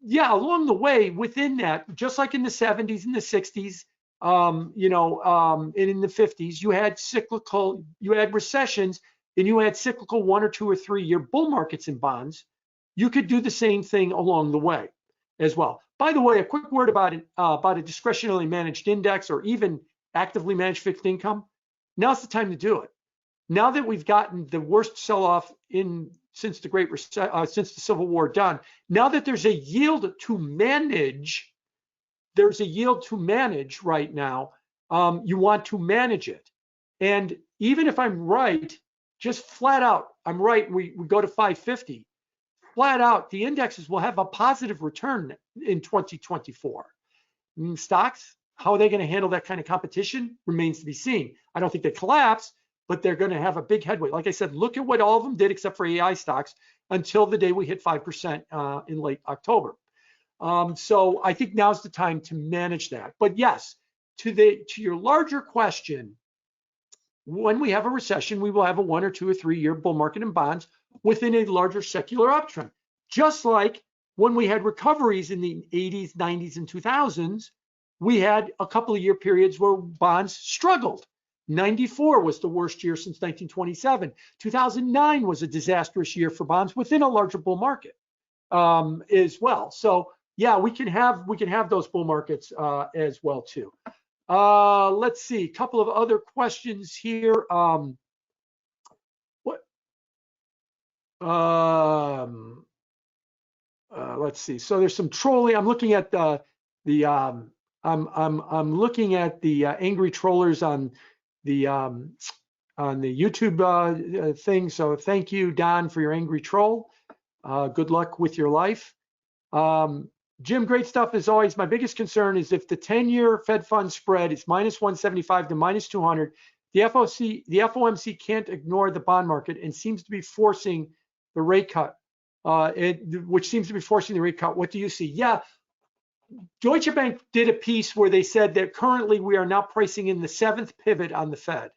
yeah, along the way within that, just like in the 70s and the 60s, and in the 50s, you had recessions, and you had cyclical 1 or 2 or 3 year bull markets in bonds. You could do the same thing along the way. as well. By the way, a quick word about a discretionarily managed index or even actively managed fixed income. Now's the time to do it. Now that we've gotten the worst sell-off since the Civil War done, now that there's a yield to manage, right now. You want to manage it, and even if I'm right, just flat out, I'm right. We go to 550. Flat out, the indexes will have a positive return in 2024. Stocks, how are they going to handle that kind of competition remains to be seen. I don't think they collapse, but they're going to have a big headwind. Like I said, look at what all of them did except for AI stocks until the day we hit 5% in late October. So I think now's the time to manage that. But yes, to your larger question, when we have a recession, we will have a 1 or 2 or 3 year bull market in bonds within a larger secular uptrend. Just like when we had recoveries in the 80s, 90s, and 2000s, we had a couple of year periods where bonds struggled. 94 was the worst year since 1927. 2009 was a disastrous year for bonds within a larger bull market as well. So yeah, we can have those bull markets as well too. Let's see, a couple of other questions here. Let's see. So there's some trolling. I'm looking at I'm looking at the angry trollers on the YouTube thing. So thank you, Don, for your angry troll. Good luck with your life. Jim, great stuff as always. My biggest concern is if the 10-year Fed funds spread is -175 to -200, the FOMC can't ignore the bond market and seems to be forcing the rate cut, which seems to be forcing the rate cut. What do you see? Yeah, Deutsche Bank did a piece where they said that currently we are now pricing in the 7th pivot on the Fed.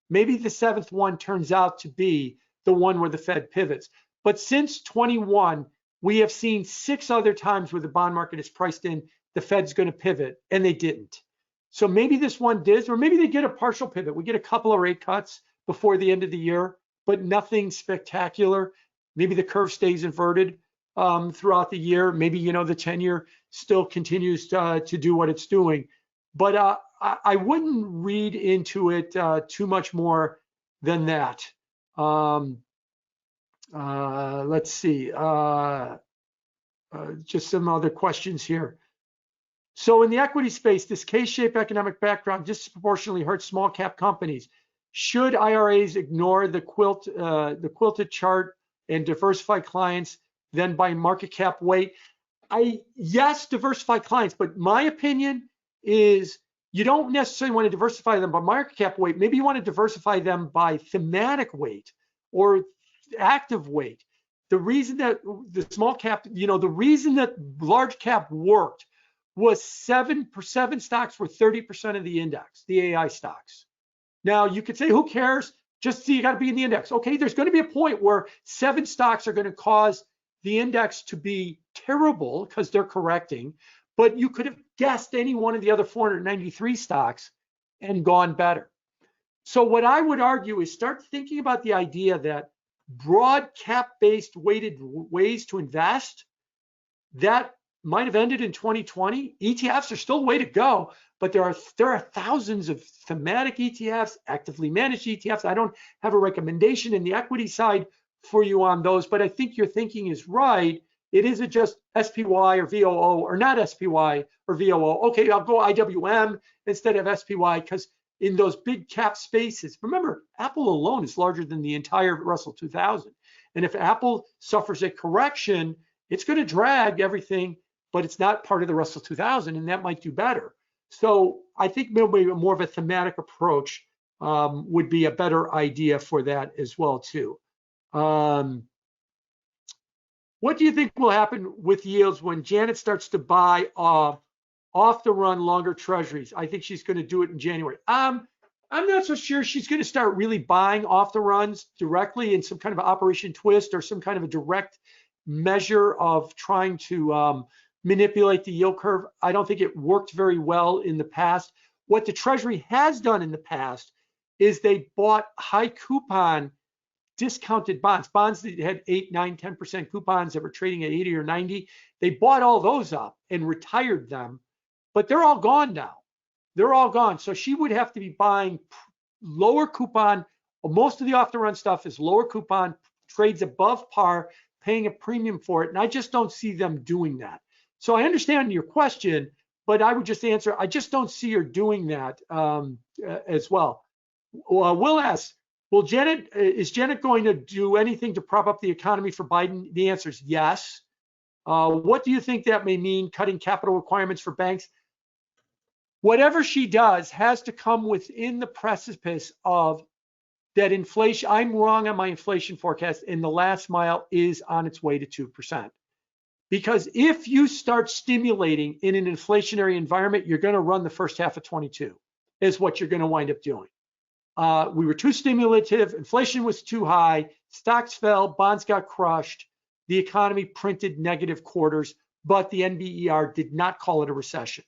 Maybe the 7th one turns out to be the one where the Fed pivots. But since 21, we have seen 6 other times where the bond market is priced in the Fed's going to pivot, and they didn't. So maybe this one did, or maybe they get a partial pivot. We get a couple of rate cuts before the end of the year, but nothing spectacular. Maybe the curve stays inverted throughout the year. Maybe, the 10-year still continues to do what it's doing. But I wouldn't read into it too much more than that. Let's see, just some other questions here. So in the equity space, this K-shaped economic backdrop disproportionately hurts small cap companies. Should IRAs ignore the quilted chart and diversify clients then by market cap weight? Yes, diversify clients, but my opinion is you don't necessarily want to diversify them by market cap weight. Maybe you want to diversify them by thematic weight or active weight. The reason that the small cap, the reason that large cap worked was 7 stocks were 30% of the index, the AI stocks. Now you could say, who cares? Just see, you got to be in the index. Okay, there's going to be a point where 7 stocks are going to cause the index to be terrible because they're correcting, but you could have guessed any one of the other 493 stocks and gone better. So what I would argue is start thinking about the idea that broad cap-based weighted ways to invest, that might have ended in 2020. ETFs are still the way to go, but there are thousands of thematic ETFs, actively managed ETFs. I don't have a recommendation in the equity side for you on those, but I think your thinking is right. It isn't just SPY or VOO or not SPY or VOO. Okay, I'll go IWM instead of SPY because in those big cap spaces, remember, Apple alone is larger than the entire Russell 2000. And if Apple suffers a correction, it's going to drag everything, but it's not part of the Russell 2000, and that might do better. So I think maybe more of a thematic approach would be a better idea for that as well too. What do you think will happen with yields when Janet starts to buy off the run longer treasuries? I think she's going to do it in January. I'm not so sure she's going to start really buying off the runs directly in some kind of operation twist or some kind of a direct measure of trying to manipulate the yield curve. I don't think it worked very well in the past. What the Treasury has done in the past is they bought high coupon discounted bonds that had 8, 9, 10% coupons that were trading at 80 or 90. They bought all those up and retired them, but they're all gone now. They're all gone. So she would have to be buying lower coupon. Most of the off the run stuff is lower coupon, trades above par, paying a premium for it. And I just don't see them doing that. So I understand your question, but I would just answer, I just don't see her doing that as well. Will asks, is Janet going to do anything to prop up the economy for Biden? The answer is yes. What do you think that may mean, cutting capital requirements for banks? Whatever she does has to come within the precipice of that inflation. I'm wrong on my inflation forecast, and the last mile is on its way to 2%. Because if you start stimulating in an inflationary environment, you're going to run the first half of 22, is what you're going to wind up doing. We were too stimulative, inflation was too high, stocks fell, bonds got crushed, the economy printed negative quarters, but the NBER did not call it a recession.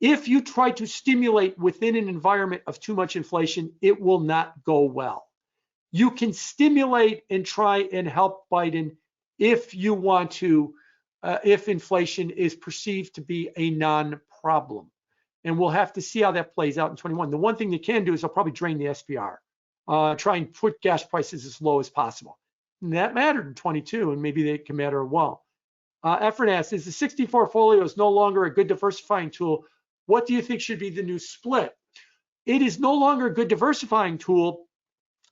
If you try to stimulate within an environment of too much inflation, it will not go well. You can stimulate and try and help Biden if you want to, if inflation is perceived to be a non-problem. And we'll have to see how that plays out in 21. The one thing they can do is they'll probably drain the SPR, try and put gas prices as low as possible. And that mattered in 22, and maybe they can matter well. Efren asks, is the 60 portfolios no longer a good diversifying tool? What do you think should be the new split? It is no longer a good diversifying tool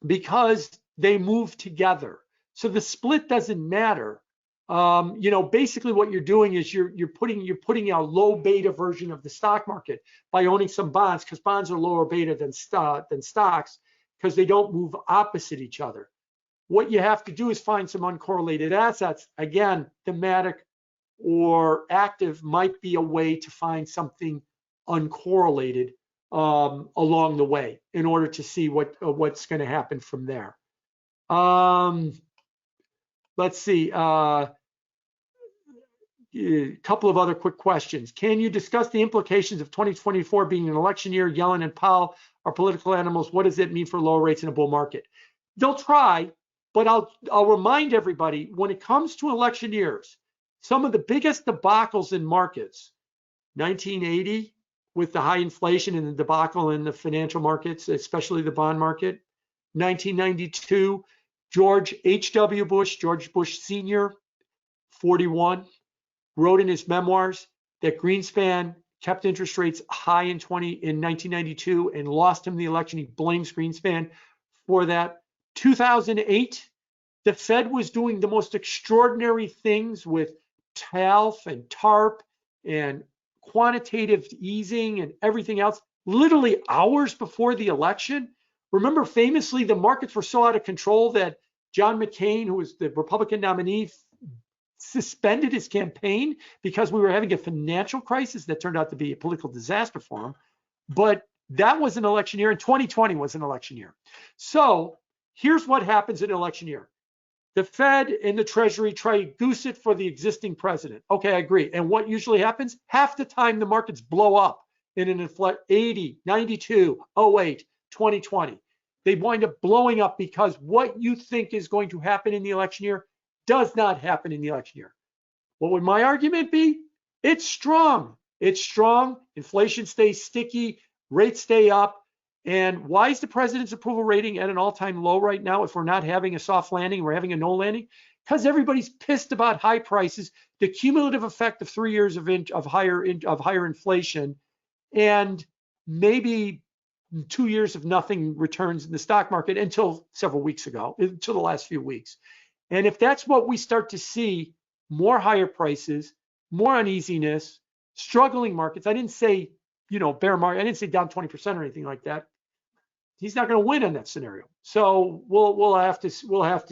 because they move together. So the split doesn't matter. Basically what you're doing is you're putting a low beta version of the stock market by owning some bonds, because bonds are lower beta than stocks because they don't move opposite each other. What you have to do is find some uncorrelated assets. Again, thematic or active might be a way to find something uncorrelated along the way in order to see what's going to happen from there. Let's see. A couple of other quick questions. Can you discuss the implications of 2024 being an election year? Yellen and Powell are political animals. What does it mean for lower rates in a bull market? They'll try, but I'll remind everybody, when it comes to election years, some of the biggest debacles in markets, 1980 with the high inflation and the debacle in the financial markets, especially the bond market, 1992, George Bush Sr., 41, wrote in his memoirs that Greenspan kept interest rates high in 1992 and lost him the election. He blames Greenspan for that. 2008, the Fed was doing the most extraordinary things with TALF and TARP and quantitative easing and everything else, literally hours before the election. Remember, famously, the markets were so out of control that John McCain, who was the Republican nominee, suspended his campaign because we were having a financial crisis that turned out to be a political disaster for him. But that was an election year, and 2020 was an election year. So here's what happens in an election year. The Fed and the Treasury try to goose it for the existing president. Okay, I agree. And what usually happens? Half the time the markets blow up in an 80, 92, 08, 2020. They wind up blowing up because what you think is going to happen in the election year does not happen in the election year. What would my argument be? It's strong. It's strong. Inflation stays sticky. Rates stay up. And why is the president's approval rating at an all-time low right now if we're not having a soft landing, we're having a no landing? Because everybody's pissed about high prices, the cumulative effect of 3 years of higher inflation, and maybe 2 years of nothing returns in the stock market until several weeks ago, until the last few weeks. And if that's what we start to see, more higher prices, more uneasiness, struggling markets. I didn't say, bear market. I didn't say down 20% or anything like that. He's not going to win in that scenario. So we'll have to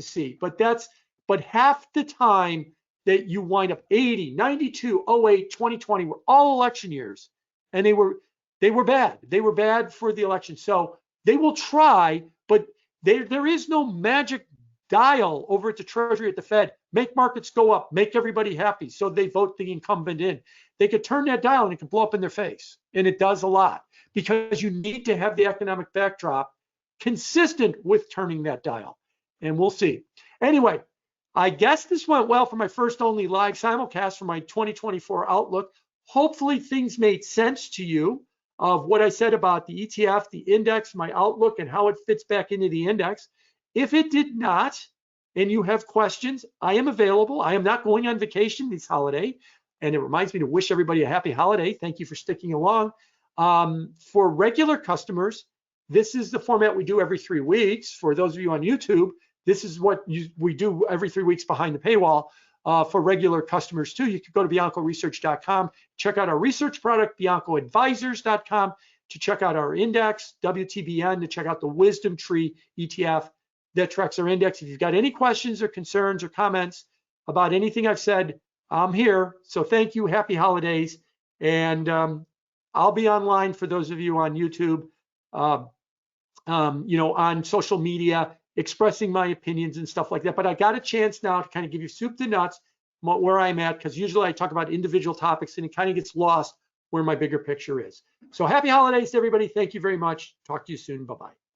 see. But half the time that you wind up 80, 92, 08, 2020 were all election years, and they were bad. They were bad for the election. So they will try, but there is no magic dial over at the Treasury, at the Fed, make markets go up, make everybody happy, so they vote the incumbent in. They could turn that dial and it can blow up in their face. And it does a lot, because you need to have the economic backdrop consistent with turning that dial. and we'll see. Anyway, I guess this went well for my first only live simulcast for my 2024 outlook. Hopefully things made sense to you of what I said about the ETF, the index, my outlook, and how it fits back into the index. If it did not, and you have questions, I am available. I am not going on vacation this holiday. And it reminds me to wish everybody a happy holiday. Thank you for sticking along. For regular customers, this is the format we do every 3 weeks. For those of you on YouTube, this is what we do every 3 weeks behind the paywall. For regular customers too, you could go to biancoresearch.com, check out our research product, biancoadvisors.com, to check out our index, WTBN, to check out the WisdomTree ETF that tracks our index. If you've got any questions or concerns or comments about anything I've said, I'm here. So thank you, happy holidays. And I'll be online for those of you on YouTube, on social media, expressing my opinions and stuff like that. But I got a chance now to kind of give you soup to nuts where I'm at, because usually I talk about individual topics and it kind of gets lost where my bigger picture is. So happy holidays to everybody. Thank you very much. Talk to you soon. Bye-bye.